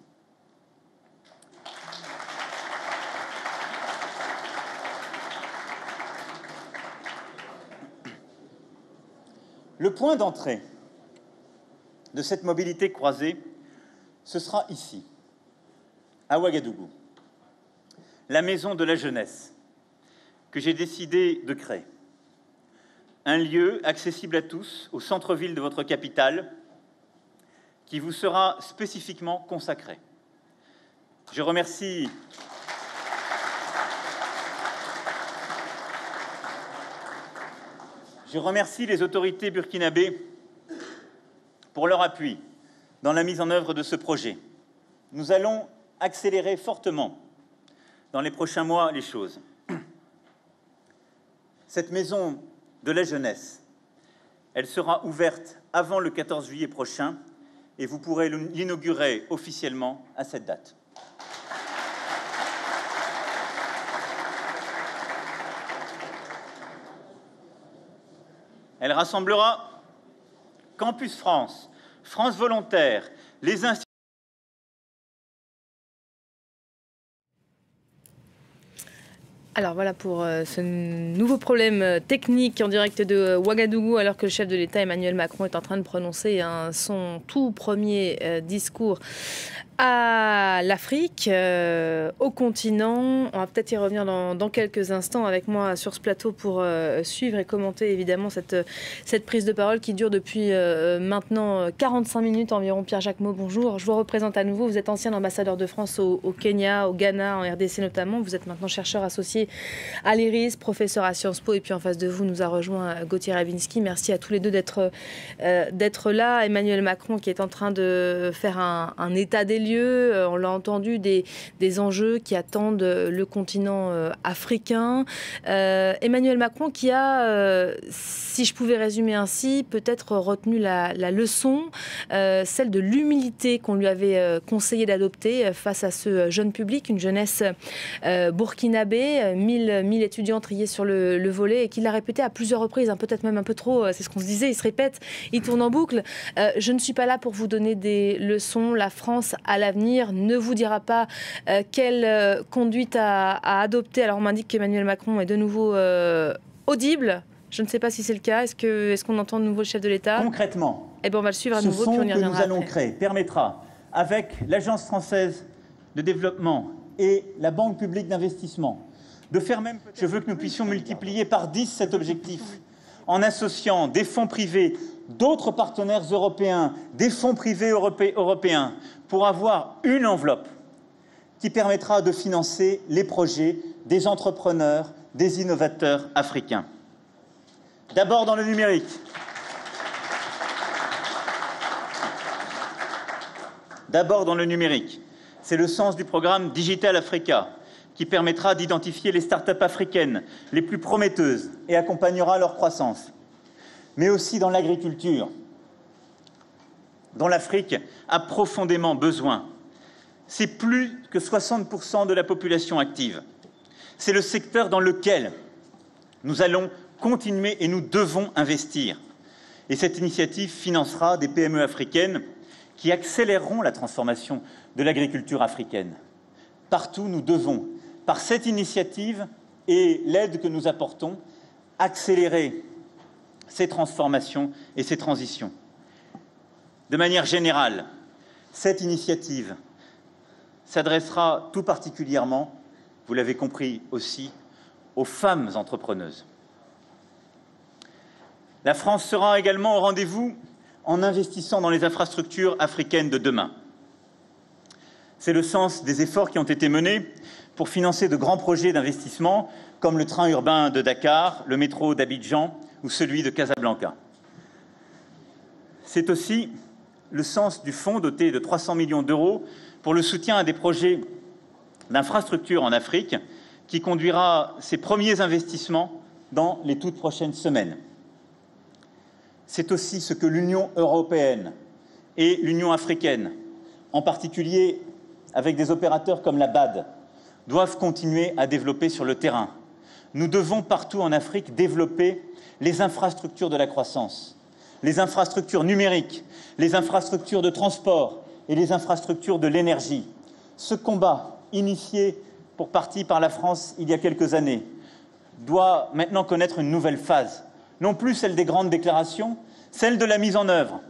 S1: Le point d'entrée de cette mobilité croisée, ce sera ici, à Ouagadougou, la maison de la jeunesse que j'ai décidé de créer. Un lieu accessible à tous au centre-ville de votre capitale qui vous sera spécifiquement consacré. Je remercie les autorités burkinabées pour leur appui dans la mise en œuvre de ce projet. Nous allons accélérer fortement dans les prochains mois les choses. Cette maison de la jeunesse, elle sera ouverte avant le 14 juillet prochain et vous pourrez l'inaugurer officiellement à cette date. Elle rassemblera Campus France, France Volontaire, les instituts.
S3: Alors voilà pour ce nouveau problème technique en direct de Ouagadougou, alors que le chef de l'État Emmanuel Macron est en train de prononcer son tout premier discours à l'Afrique, au continent. On va peut-être y revenir dans quelques instants avec moi sur ce plateau pour suivre et commenter évidemment cette prise de parole qui dure depuis maintenant 45 minutes environ. Pierre-Jacques Maud, bonjour. Je vous représente à nouveau. Vous êtes ancien ambassadeur de France au Kenya, au Ghana, en RDC notamment. Vous êtes maintenant chercheur associé à l'IRIS, professeur à Sciences Po. Et puis en face de vous, nous a rejoint Gauthier Rawinski. Merci à tous les deux d'être là. Emmanuel Macron qui est en train de faire un état des lieux. On l'a entendu, des enjeux qui attendent le continent africain. Emmanuel Macron qui a, si je pouvais résumer ainsi, peut-être retenu la leçon, celle de l'humilité qu'on lui avait conseillé d'adopter face à ce jeune public, une jeunesse burkinabé, 1000 étudiants triés sur le volet et qu'il l'a répété à plusieurs reprises, peut-être même un peu trop, c'est ce qu'on se disait, il se répète, il tourne en boucle. Je ne suis pas là pour vous donner des leçons, la France à l'avenir ne vous dira pas quelle conduite à adopter. Alors on m'indique qu'Emmanuel Macron est de nouveau audible. Je ne sais pas si c'est le cas. Est-ce qu'on entend de nouveau le chef de l'État ?
S1: Concrètement,
S3: eh ben, on va le suivre à nouveau, puis on y reviendra
S1: ce fonds que nous allons créer permettra, avec l'Agence française de développement et la Banque publique d'investissement, de faire même... Je veux que nous puissions multiplier par 10 cet objectif en associant des fonds privés, d'autres partenaires européens, des fonds privés européens, pour avoir une enveloppe qui permettra de financer les projets des entrepreneurs, des innovateurs africains. D'abord dans le numérique. C'est le sens du programme Digital Africa qui permettra d'identifier les start-up africaines les plus prometteuses et accompagnera leur croissance. Mais aussi dans l'agriculture, dont l'Afrique a profondément besoin. C'est plus que 60% de la population active. C'est le secteur dans lequel nous allons continuer et nous devons investir. Et cette initiative financera des PME africaines qui accéléreront la transformation de l'agriculture africaine. Partout, nous devons, par cette initiative et l'aide que nous apportons, accélérer ces transformations et ces transitions. De manière générale, cette initiative s'adressera tout particulièrement, vous l'avez compris aussi, aux femmes entrepreneuses. La France sera également au rendez-vous en investissant dans les infrastructures africaines de demain. C'est le sens des efforts qui ont été menés pour financer de grands projets d'investissement comme le train urbain de Dakar, le métro d'Abidjan ou celui de Casablanca. C'est aussi le sens du fonds doté de 300 millions d'euros pour le soutien à des projets d'infrastructure en Afrique, qui conduira ses premiers investissements dans les toutes prochaines semaines. C'est aussi ce que l'Union européenne et l'Union africaine, en particulier avec des opérateurs comme la BAD, doivent continuer à développer sur le terrain. Nous devons partout en Afrique développer les infrastructures de la croissance, les infrastructures numériques, les infrastructures de transport et les infrastructures de l'énergie. Ce combat, initié pour partie par la France il y a quelques années, doit maintenant connaître une nouvelle phase, non plus celle des grandes déclarations, celle de la mise en œuvre,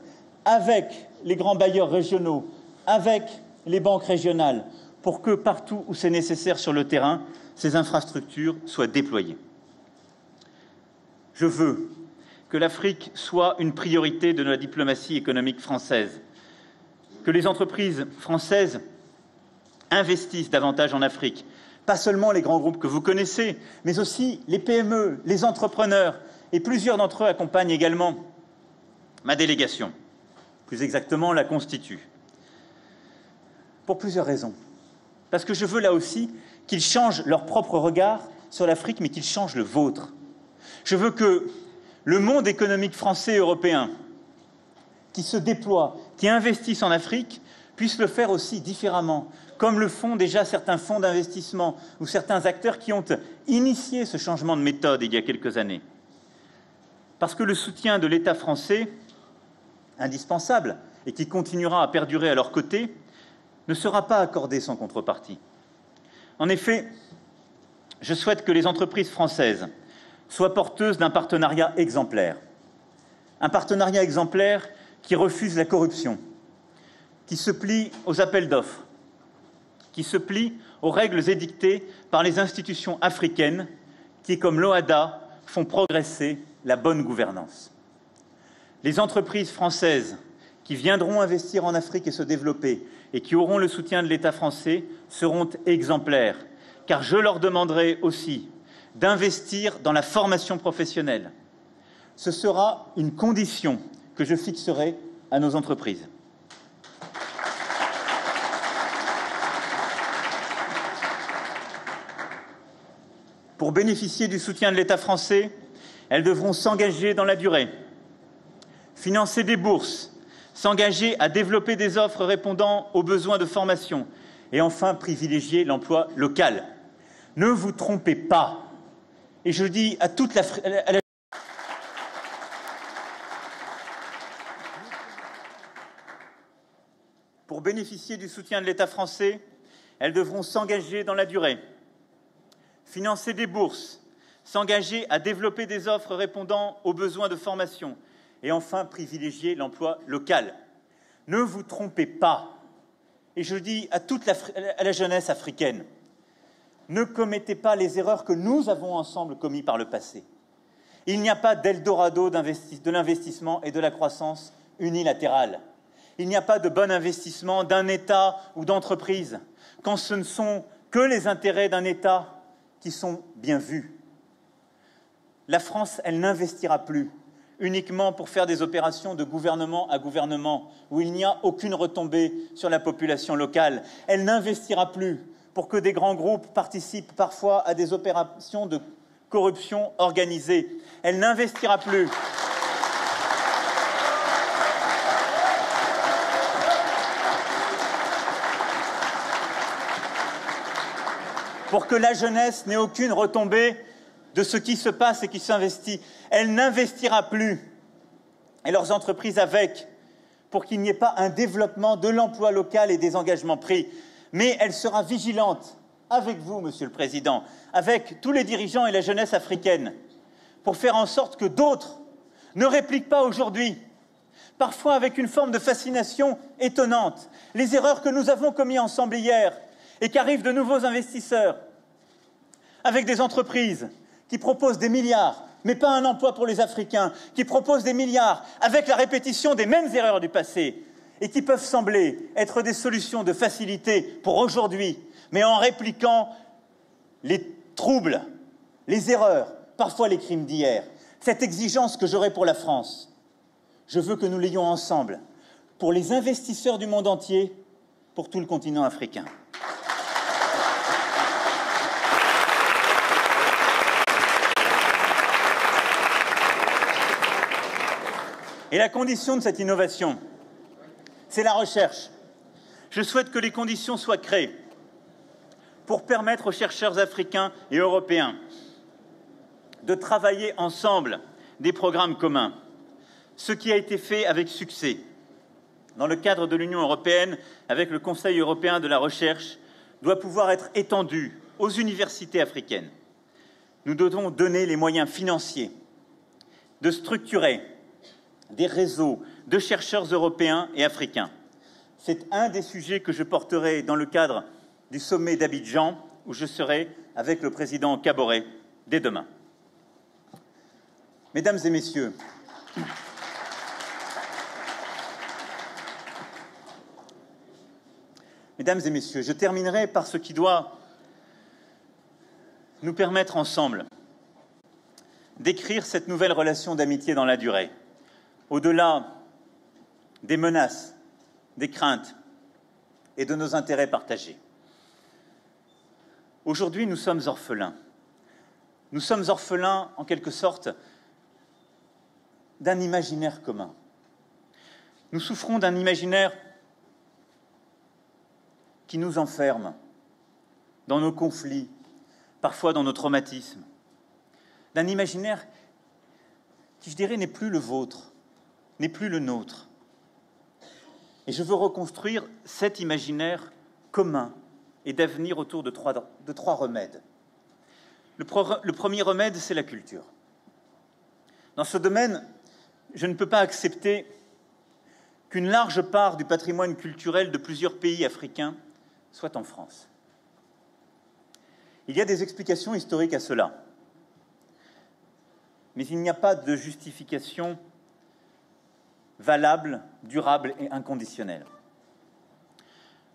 S1: avec les grands bailleurs régionaux, avec les banques régionales, pour que partout où c'est nécessaire sur le terrain, ces infrastructures soient déployées. Je veux que l'Afrique soit une priorité de la diplomatie économique française, que les entreprises françaises investissent davantage en Afrique, pas seulement les grands groupes que vous connaissez, mais aussi les PME, les entrepreneurs, et plusieurs d'entre eux accompagnent également ma délégation, plus exactement la constitue, pour plusieurs raisons. Parce que je veux là aussi qu'ils changent leur propre regard sur l'Afrique, mais qu'ils changent le vôtre. Je veux que le monde économique français et européen qui se déploie, qui investissent en Afrique, puisse le faire aussi différemment, comme le font déjà certains fonds d'investissement ou certains acteurs qui ont initié ce changement de méthode il y a quelques années. Parce que le soutien de l'État français, indispensable, et qui continuera à perdurer à leur côté, ne sera pas accordé sans contrepartie. En effet, je souhaite que les entreprises françaises soient porteuses d'un partenariat exemplaire. Un partenariat exemplaire qui refuse la corruption, qui se plie aux appels d'offres, qui se plie aux règles édictées par les institutions africaines qui, comme l'OHADA, font progresser la bonne gouvernance. Les entreprises françaises qui viendront investir en Afrique et se développer et qui auront le soutien de l'État français seront exemplaires, car je leur demanderai aussi d'investir dans la formation professionnelle. Ce sera une condition que je fixerai à nos entreprises. Pour bénéficier du soutien de l'État français, elles devront s'engager dans la durée, financer des bourses, s'engager à développer des offres répondant aux besoins de formation et enfin privilégier l'emploi local. Ne vous trompez pas, et je dis à toute la... Pour bénéficier du soutien de l'État français, elles devront s'engager dans la durée, financer des bourses, s'engager à développer des offres répondant aux besoins de formation et enfin privilégier l'emploi local. Ne vous trompez pas, et je dis à toute la jeunesse africaine, ne commettez pas les erreurs que nous avons ensemble commises par le passé. Il n'y a pas d'Eldorado de l'investissement et de la croissance unilatérale. Il n'y a pas de bon investissement d'un État ou d'entreprise quand ce ne sont que les intérêts d'un État qui sont bien vus. La France, elle n'investira plus uniquement pour faire des opérations de gouvernement à gouvernement où il n'y a aucune retombée sur la population locale. Elle n'investira plus pour que des grands groupes participent parfois à des opérations de corruption organisée. Elle n'investira plus pour que la jeunesse n'ait aucune retombée de ce qui se passe et qui s'investit. Elle n'investira plus, et leurs entreprises avec, pour qu'il n'y ait pas un développement de l'emploi local et des engagements pris. Mais elle sera vigilante, avec vous, Monsieur le Président, avec tous les dirigeants et la jeunesse africaine, pour faire en sorte que d'autres ne répliquent pas aujourd'hui, parfois avec une forme de fascination étonnante, les erreurs que nous avons commises ensemble hier, et qu'arrivent de nouveaux investisseurs, avec des entreprises qui proposent des milliards, mais pas un emploi pour les Africains, qui proposent des milliards avec la répétition des mêmes erreurs du passé, et qui peuvent sembler être des solutions de facilité pour aujourd'hui, mais en répliquant les troubles, les erreurs, parfois les crimes d'hier. Cette exigence que j'aurai pour la France, je veux que nous l'ayons ensemble, pour les investisseurs du monde entier, pour tout le continent africain. Et la condition de cette innovation, c'est la recherche. Je souhaite que les conditions soient créées pour permettre aux chercheurs africains et européens de travailler ensemble des programmes communs, ce qui a été fait avec succès dans le cadre de l'Union européenne avec le Conseil européen de la recherche doit pouvoir être étendu aux universités africaines. Nous devons donner les moyens financiers de structurer des réseaux de chercheurs européens et africains. C'est un des sujets que je porterai dans le cadre du sommet d'Abidjan, où je serai avec le président Kaboré dès demain. Mesdames et messieurs, je terminerai par ce qui doit nous permettre ensemble d'écrire cette nouvelle relation d'amitié dans la durée, au-delà des menaces, des craintes et de nos intérêts partagés. Aujourd'hui, nous sommes orphelins. Nous sommes orphelins, en quelque sorte, d'un imaginaire commun. Nous souffrons d'un imaginaire qui nous enferme dans nos conflits, parfois dans nos traumatismes, d'un imaginaire qui, je dirais, n'est plus le vôtre, n'est plus le nôtre. Et je veux reconstruire cet imaginaire commun et d'avenir autour de trois remèdes. Le premier remède, c'est la culture. Dans ce domaine, je ne peux pas accepter qu'une large part du patrimoine culturel de plusieurs pays africains soit en France. Il y a des explications historiques à cela, mais il n'y a pas de justification valable, durable et inconditionnelle.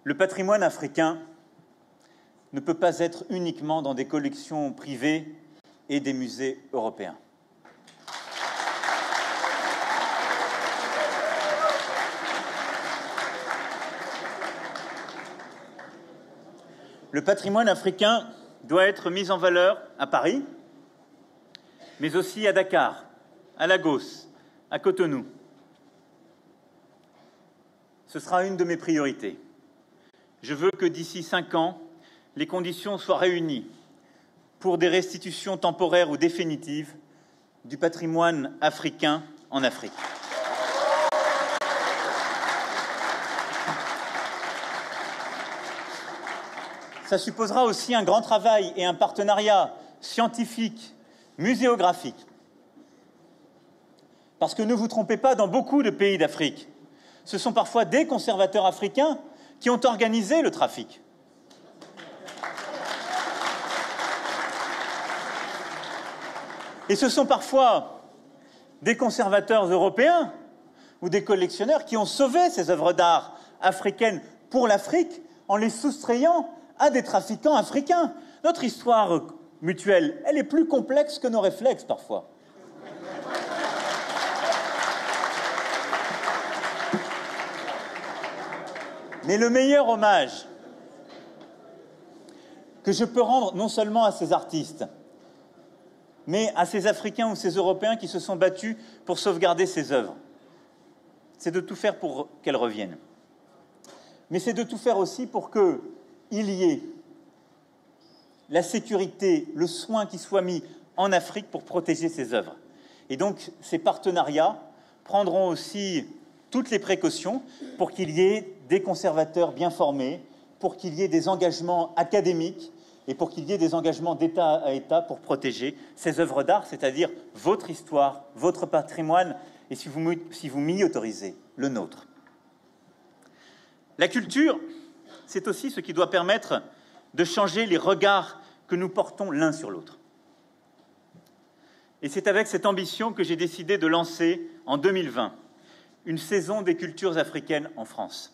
S1: Le patrimoine africain ne peut pas être uniquement dans des collections privées et des musées européens. Le patrimoine africain doit être mis en valeur à Paris, mais aussi à Dakar, à Lagos, à Cotonou. Ce sera une de mes priorités. Je veux que d'ici 5 ans, les conditions soient réunies pour des restitutions temporaires ou définitives du patrimoine africain en Afrique. Ça supposera aussi un grand travail et un partenariat scientifique, muséographique. Parce que ne vous trompez pas, dans beaucoup de pays d'Afrique, ce sont parfois des conservateurs africains qui ont organisé le trafic. Et ce sont parfois des conservateurs européens ou des collectionneurs qui ont sauvé ces œuvres d'art africaines pour l'Afrique en les soustrayant à des trafiquants africains. Notre histoire mutuelle, elle est plus complexe que nos réflexes parfois. Mais le meilleur hommage que je peux rendre non seulement à ces artistes, mais à ces Africains ou ces Européens qui se sont battus pour sauvegarder ces œuvres, c'est de tout faire pour qu'elles reviennent. Mais c'est de tout faire aussi pour qu'il y ait la sécurité, le soin qui soit mis en Afrique pour protéger ces œuvres. Et donc, ces partenariats prendront aussi toutes les précautions pour qu'il y ait des conservateurs bien formés, pour qu'il y ait des engagements académiques et pour qu'il y ait des engagements d'État à État pour protéger ces œuvres d'art, c'est-à-dire votre histoire, votre patrimoine, et si vous m'y autorisez, le nôtre. La culture, c'est aussi ce qui doit permettre de changer les regards que nous portons l'un sur l'autre. Et c'est avec cette ambition que j'ai décidé de lancer, en 2020, une saison des cultures africaines en France.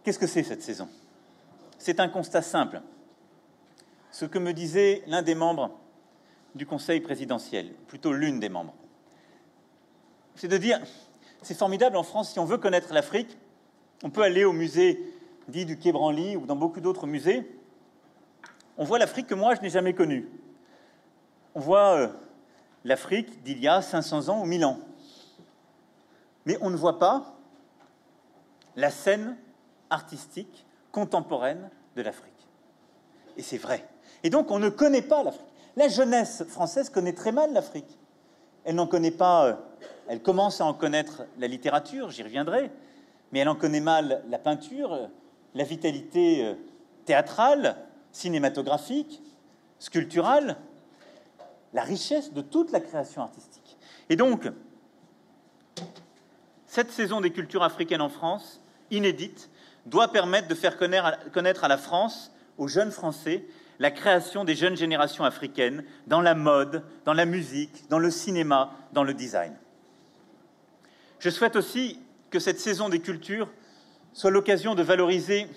S1: Qu'est-ce que c'est cette saison ? C'est un constat simple. Ce que me disait l'un des membres du Conseil présidentiel, plutôt l'une des membres, c'est de dire, C'est formidable en France, si on veut connaître l'Afrique, on peut aller au musée dit du Quai Branly ou dans beaucoup d'autres musées. On voit l'Afrique que moi, je n'ai jamais connue. On voit l'Afrique d'il y a 500 ans ou 1000 ans. Mais on ne voit pas la scène artistique contemporaine de l'Afrique. Et c'est vrai. Et donc, on ne connaît pas l'Afrique. La jeunesse française connaît très mal l'Afrique. Elle n'en connaît pas... elle commence à en connaître la littérature, j'y reviendrai, mais elle en connaît mal la peinture, la vitalité théâtrale, cinématographique, sculpturale, la richesse de toute la création artistique. Et donc, cette saison des cultures africaines en France, inédite, doit permettre de faire connaître à la France, aux jeunes Français, la création des jeunes générations africaines dans la mode, dans la musique, dans le cinéma, dans le design. Je souhaite aussi que cette saison des cultures soit l'occasion de valoriser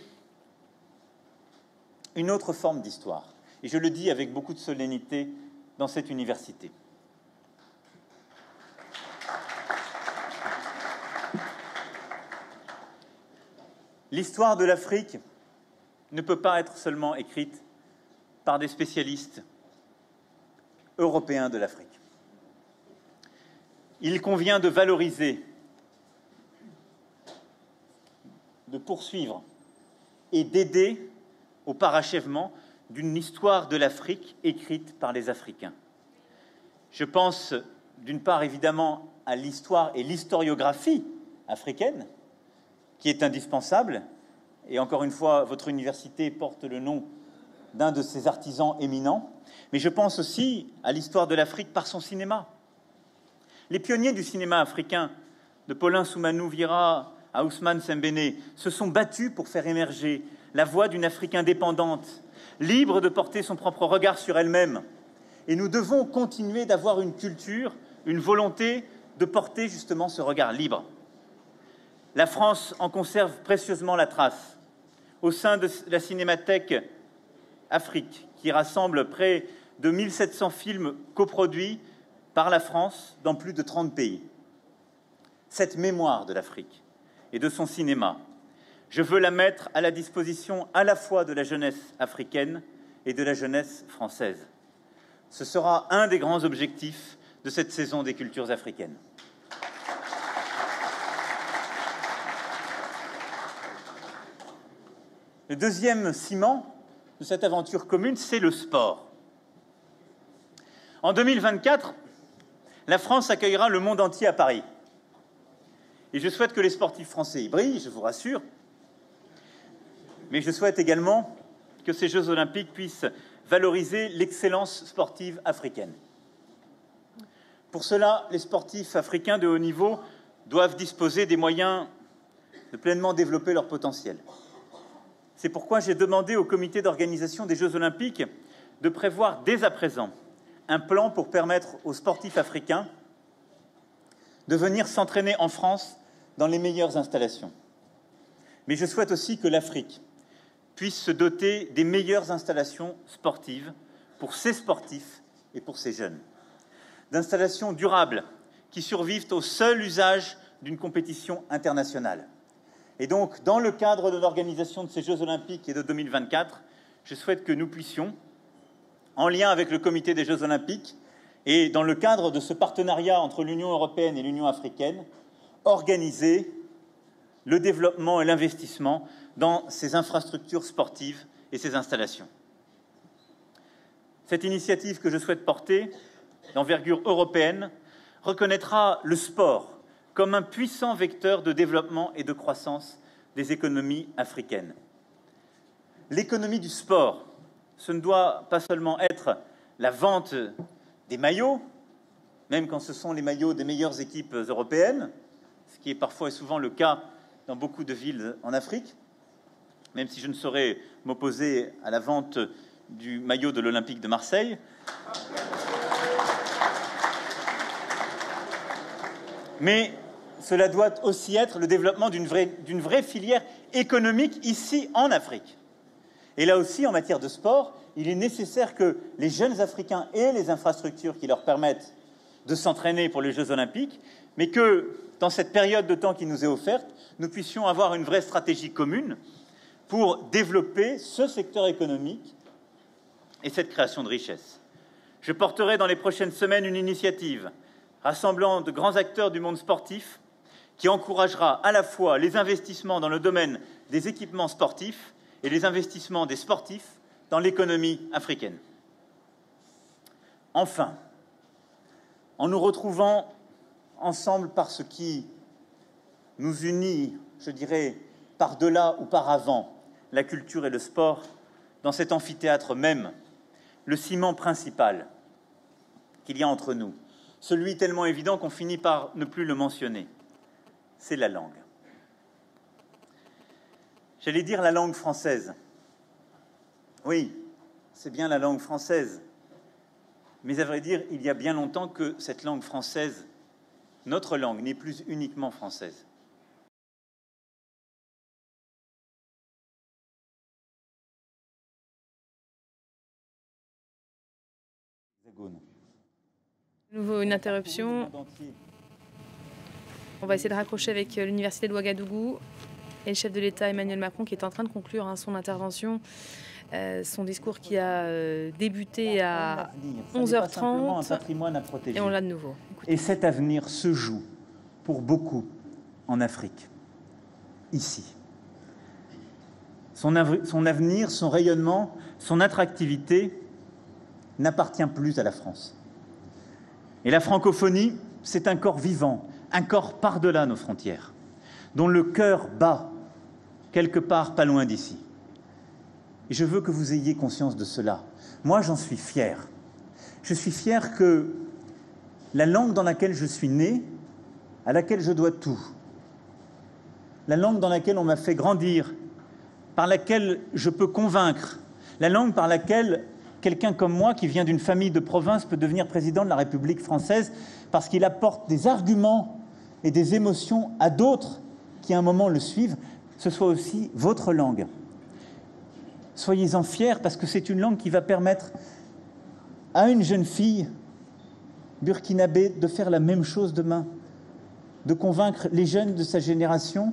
S1: une autre forme d'histoire. Et je le dis avec beaucoup de solennité dans cette université. L'histoire de l'Afrique ne peut pas être seulement écrite par des spécialistes européens de l'Afrique. Il convient de valoriser, de poursuivre et d'aider au parachèvement d'une histoire de l'Afrique écrite par les Africains. Je pense d'une part évidemment à l'histoire et l'historiographie africaine, qui est indispensable, et encore une fois, votre université porte le nom d'un de ses artisans éminents, mais je pense aussi à l'histoire de l'Afrique par son cinéma. Les pionniers du cinéma africain, de Paulin Soumanou Vira à Ousmane Sembéné, se sont battus pour faire émerger la voix d'une Afrique indépendante, libre de porter son propre regard sur elle-même. Et nous devons continuer d'avoir une culture, une volonté de porter justement ce regard libre. La France en conserve précieusement la trace au sein de la Cinémathèque Afrique, qui rassemble près de 1700 films coproduits par la France dans plus de 30 pays. Cette mémoire de l'Afrique et de son cinéma, je veux la mettre à la disposition à la fois de la jeunesse africaine et de la jeunesse française. Ce sera un des grands objectifs de cette saison des cultures africaines. Le deuxième ciment de cette aventure commune, c'est le sport. En 2024, la France accueillera le monde entier à Paris. Et je souhaite que les sportifs français y brillent, je vous rassure. Mais je souhaite également que ces Jeux olympiques puissent valoriser l'excellence sportive africaine. Pour cela, les sportifs africains de haut niveau doivent disposer des moyens de pleinement développer leur potentiel. C'est pourquoi j'ai demandé au comité d'organisation des Jeux olympiques de prévoir dès à présent un plan pour permettre aux sportifs africains de venir s'entraîner en France dans les meilleures installations. Mais je souhaite aussi que l'Afrique puisse se doter des meilleures installations sportives pour ses sportifs et pour ses jeunes. D'installations durables qui survivent au seul usage d'une compétition internationale. Et donc, dans le cadre de l'organisation de ces Jeux olympiques et de 2024, je souhaite que nous puissions, en lien avec le comité des Jeux olympiques et dans le cadre de ce partenariat entre l'Union européenne et l'Union africaine, organiser le développement et l'investissement dans ces infrastructures sportives et ces installations. Cette initiative que je souhaite porter, d'envergure européenne, reconnaîtra le sport comme un puissant vecteur de développement et de croissance des économies africaines. L'économie du sport, ce ne doit pas seulement être la vente des maillots, même quand ce sont les maillots des meilleures équipes européennes, ce qui est parfois et souvent le cas dans beaucoup de villes en Afrique, même si je ne saurais m'opposer à la vente du maillot de l'Olympique de Marseille. Mais cela doit aussi être le développement d'une vraie filière économique ici en Afrique. Et là aussi, en matière de sport, il est nécessaire que les jeunes Africains aient les infrastructures qui leur permettent de s'entraîner pour les Jeux olympiques, mais que dans cette période de temps qui nous est offerte, nous puissions avoir une vraie stratégie commune pour développer ce secteur économique et cette création de richesse. Je porterai dans les prochaines semaines une initiative rassemblant de grands acteurs du monde sportif qui encouragera à la fois les investissements dans le domaine des équipements sportifs et les investissements des sportifs dans l'économie africaine. Enfin, en nous retrouvant ensemble par ce qui nous unit, je dirais, par-delà ou par-avant la culture et le sport, dans cet amphithéâtre même, le ciment principal qu'il y a entre nous, celui tellement évident qu'on finit par ne plus le mentionner, c'est la langue. J'allais dire la langue française. Oui, c'est bien la langue française. Mais à vrai dire, il y a bien longtemps que cette langue française, notre langue, n'est plus uniquement française.
S3: De nouveau une interruption. On va essayer de raccrocher avec l'université de Ouagadougou et le chef de l'État Emmanuel Macron qui est en train de conclure son intervention, son discours qui a débuté à 11h30 et on l'a de nouveau.
S1: Écoutez. Et cet avenir se joue pour beaucoup en Afrique, ici. Son avenir, son rayonnement, son attractivité n'appartient plus à la France. Et la francophonie, c'est un corps vivant, un corps par-delà nos frontières, dont le cœur bat quelque part pas loin d'ici. Et je veux que vous ayez conscience de cela. Moi, j'en suis fier. Je suis fier que la langue dans laquelle je suis né, à laquelle je dois tout, la langue dans laquelle on m'a fait grandir, par laquelle je peux convaincre, la langue par laquelle quelqu'un comme moi, qui vient d'une famille de province, peut devenir président de la République française parce qu'il apporte des arguments et des émotions à d'autres qui, à un moment, le suivent, ce soit aussi votre langue. Soyez-en fiers parce que c'est une langue qui va permettre à une jeune fille burkinabé de faire la même chose demain, de convaincre les jeunes de sa génération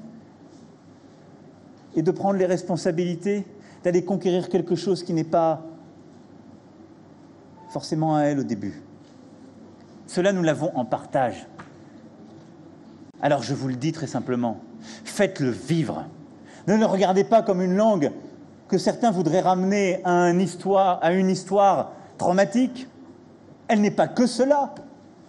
S1: et de prendre les responsabilités, d'aller conquérir quelque chose qui n'est pas forcément à elle au début. Cela, nous l'avons en partage. Alors je vous le dis très simplement, faites-le vivre. Ne le regardez pas comme une langue que certains voudraient ramener à une histoire traumatique. Elle n'est pas que cela,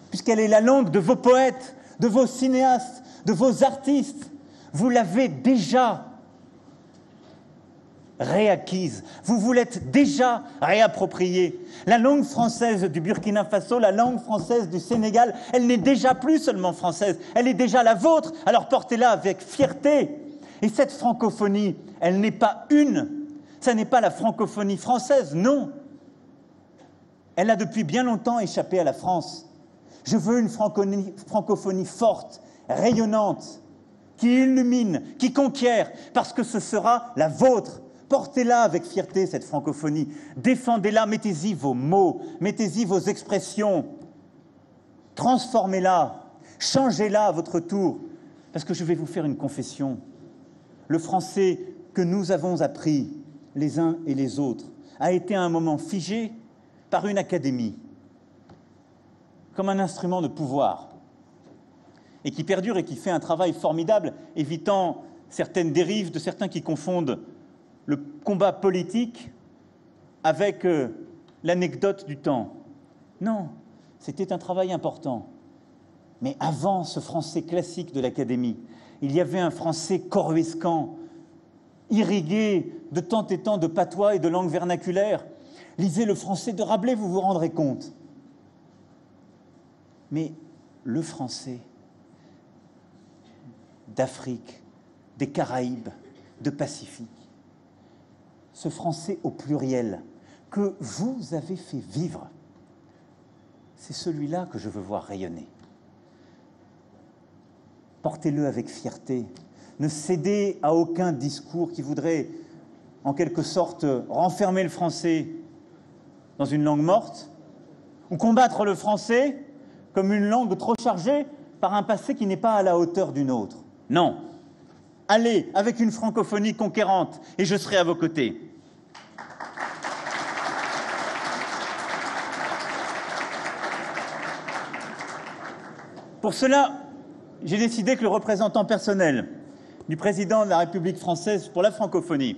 S1: puisqu'elle est la langue de vos poètes, de vos cinéastes, de vos artistes. Vous l'avez déjà réacquise, vous vous l'êtes déjà réappropriée. La langue française du Burkina Faso, la langue française du Sénégal, elle n'est déjà plus seulement française, elle est déjà la vôtre, alors portez-la avec fierté. Et cette francophonie, elle n'est pas une, ça n'est pas la francophonie française, non. Elle a depuis bien longtemps échappé à la France. Je veux une francophonie forte, rayonnante, qui illumine, qui conquiert, parce que ce sera la vôtre. Portez-la avec fierté, cette francophonie. Défendez-la, mettez-y vos mots, mettez-y vos expressions. Transformez-la, changez-la à votre tour. Parce que je vais vous faire une confession. Le français que nous avons appris, les uns et les autres, a été à un moment figé par une académie, comme un instrument de pouvoir, et qui perdure et qui fait un travail formidable, évitant certaines dérives de certains qui confondent le combat politique avec l'anecdote du temps. Non, c'était un travail important. Mais avant ce français classique de l'Académie, il y avait un français coruscant, irrigué de temps et temps de patois et de langues vernaculaires. Lisez le français de Rabelais, vous vous rendrez compte. Mais le français d'Afrique, des Caraïbes, de Pacifique, ce français au pluriel que vous avez fait vivre, c'est celui-là que je veux voir rayonner. Portez-le avec fierté. Ne cédez à aucun discours qui voudrait, en quelque sorte, renfermer le français dans une langue morte ou combattre le français comme une langue trop chargée par un passé qui n'est pas à la hauteur d'une autre. Non. Allez avec une francophonie conquérante et je serai à vos côtés. Pour cela, j'ai décidé que le représentant personnel du président de la République française pour la francophonie,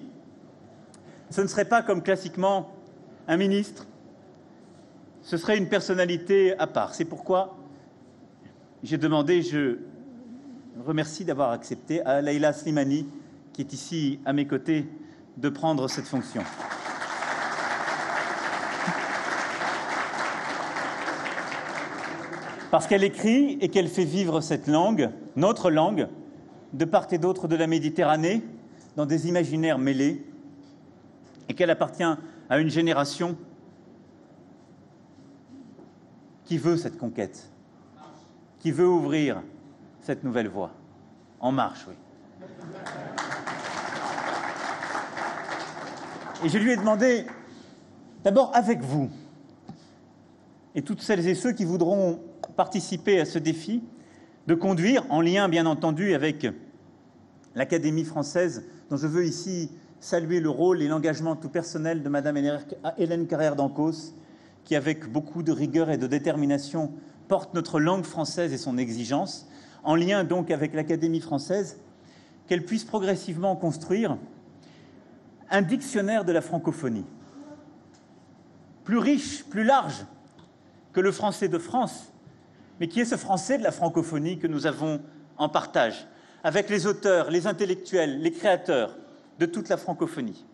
S1: ce ne serait pas comme classiquement un ministre, ce serait une personnalité à part. C'est pourquoi j'ai demandé, je remercie d'avoir accepté, à Leïla Slimani, qui est ici à mes côtés, de prendre cette fonction. Parce qu'elle écrit et qu'elle fait vivre cette langue, notre langue, de part et d'autre de la Méditerranée, dans des imaginaires mêlés, et qu'elle appartient à une génération qui veut cette conquête, qui veut ouvrir cette nouvelle voie. En marche, oui. Et je lui ai demandé, d'abord avec vous, et toutes celles et ceux qui voudront participer à ce défi, de conduire, en lien bien entendu avec l'Académie française, dont je veux ici saluer le rôle et l'engagement tout personnel de Madame Hélène Carrère d'Ancos, qui, avec beaucoup de rigueur et de détermination, porte notre langue française et son exigence, en lien donc avec l'Académie française, qu'elle puisse progressivement construire un dictionnaire de la francophonie, plus riche, plus large que le français de France, mais qui est ce français de la francophonie que nous avons en partage avec les auteurs, les intellectuels, les créateurs de toute la francophonie.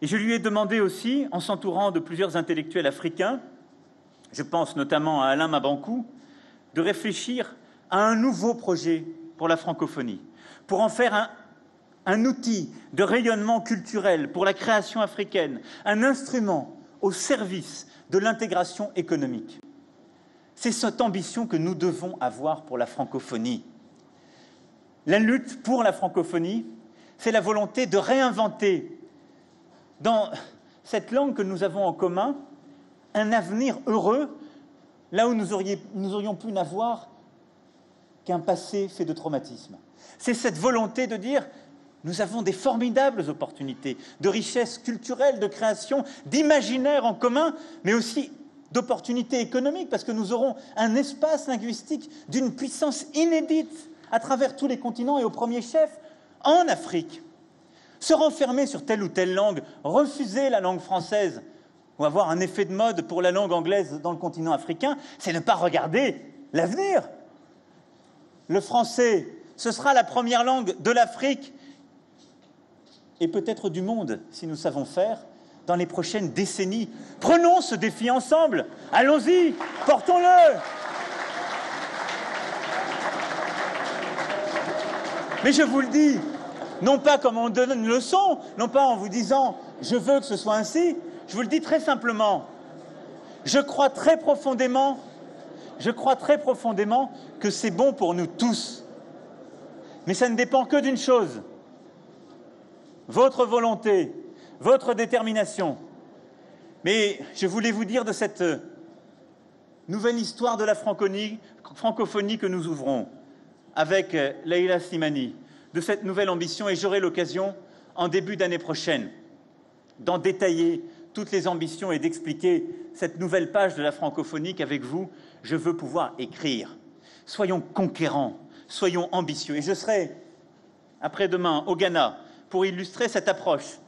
S1: Et je lui ai demandé aussi, en s'entourant de plusieurs intellectuels africains, je pense notamment à Alain Mabankou, de réfléchir à un nouveau projet pour la francophonie, pour en faire un outil de rayonnement culturel pour la création africaine, un instrument au service de l'intégration économique. C'est cette ambition que nous devons avoir pour la francophonie. La lutte pour la francophonie, c'est la volonté de réinventer dans cette langue que nous avons en commun un avenir heureux, là où nous aurions pu n'avoir qu'un passé fait de traumatisme. C'est cette volonté de dire nous avons des formidables opportunités de richesse culturelle, de création, d'imaginaire en commun, mais aussi d'opportunités économiques, parce que nous aurons un espace linguistique d'une puissance inédite à travers tous les continents et au premier chef en Afrique. Se renfermer sur telle ou telle langue, refuser la langue française ou avoir un effet de mode pour la langue anglaise dans le continent africain, c'est ne pas regarder l'avenir. Le français, ce sera la première langue de l'Afrique et peut-être du monde, si nous savons faire, dans les prochaines décennies. Prenons ce défi ensemble. Allons-y, portons-le. Mais je vous le dis, non pas comme on donne une leçon, non pas en vous disant « je veux que ce soit ainsi », je vous le dis très simplement. Je crois très profondément que c'est bon pour nous tous. Mais ça ne dépend que d'une chose, votre volonté, votre détermination. Mais je voulais vous dire de cette nouvelle histoire de la francophonie que nous ouvrons avec Leïla Slimani, de cette nouvelle ambition, et j'aurai l'occasion, en début d'année prochaine, d'en détailler toutes les ambitions et d'expliquer cette nouvelle page de la francophonie qu'avec vous, je veux pouvoir écrire. Soyons conquérants, soyons ambitieux. Et je serai, après-demain, au Ghana, pour illustrer cette approche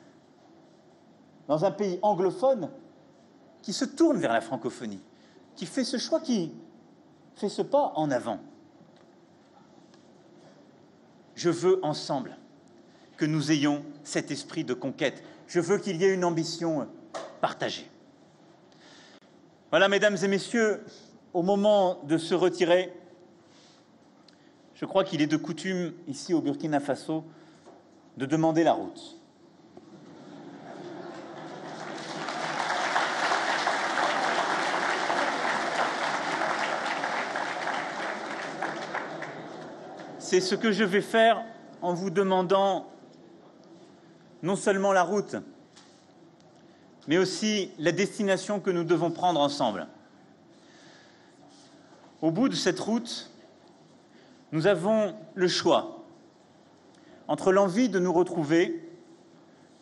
S1: dans un pays anglophone qui se tourne vers la francophonie, qui fait ce choix, qui fait ce pas en avant. Je veux ensemble que nous ayons cet esprit de conquête. Je veux qu'il y ait une ambition partagée. Voilà, mesdames et messieurs, au moment de se retirer, je crois qu'il est de coutume, ici au Burkina Faso, de demander la route. C'est ce que je vais faire en vous demandant non seulement la route, mais aussi la destination que nous devons prendre ensemble. Au bout de cette route, Nous avons le choix entre l'envie de nous retrouver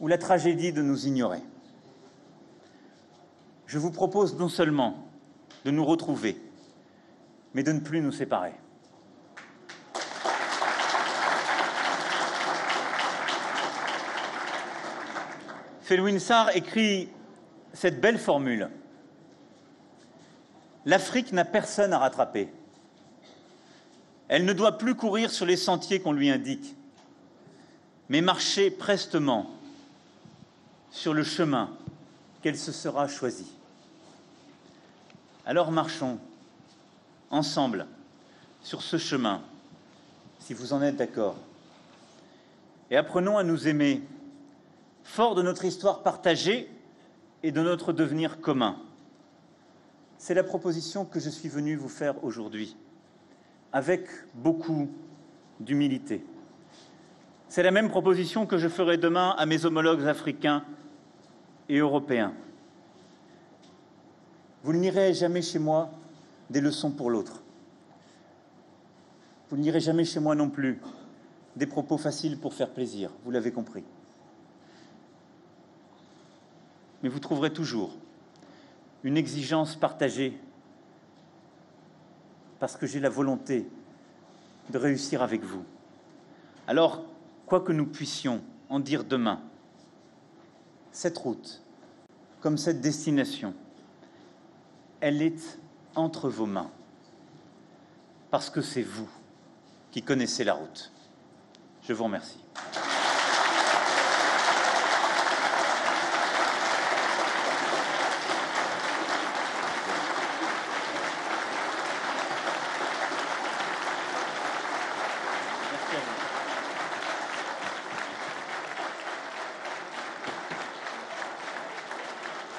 S1: ou la tragédie de nous ignorer. Je vous propose non seulement de nous retrouver, mais de ne plus nous séparer. Felwine Sarr écrit cette belle formule. L'Afrique n'a personne à rattraper. Elle ne doit plus courir sur les sentiers qu'on lui indique, mais marcher prestement sur le chemin qu'elle se sera choisi. Alors marchons ensemble sur ce chemin, si vous en êtes d'accord, et apprenons à nous aimer, forts de notre histoire partagée et de notre devenir commun. C'est la proposition que je suis venu vous faire aujourd'hui, avec beaucoup d'humilité. C'est la même proposition que je ferai demain à mes homologues africains et européens. Vous n'irez jamais chez moi des leçons pour l'autre. Vous n'irez jamais chez moi non plus des propos faciles pour faire plaisir, vous l'avez compris. Mais vous trouverez toujours une exigence partagée parce que j'ai la volonté de réussir avec vous. Alors, quoi que nous puissions en dire demain, cette route, comme cette destination, elle est entre vos mains, parce que c'est vous qui connaissez la route. Je vous remercie.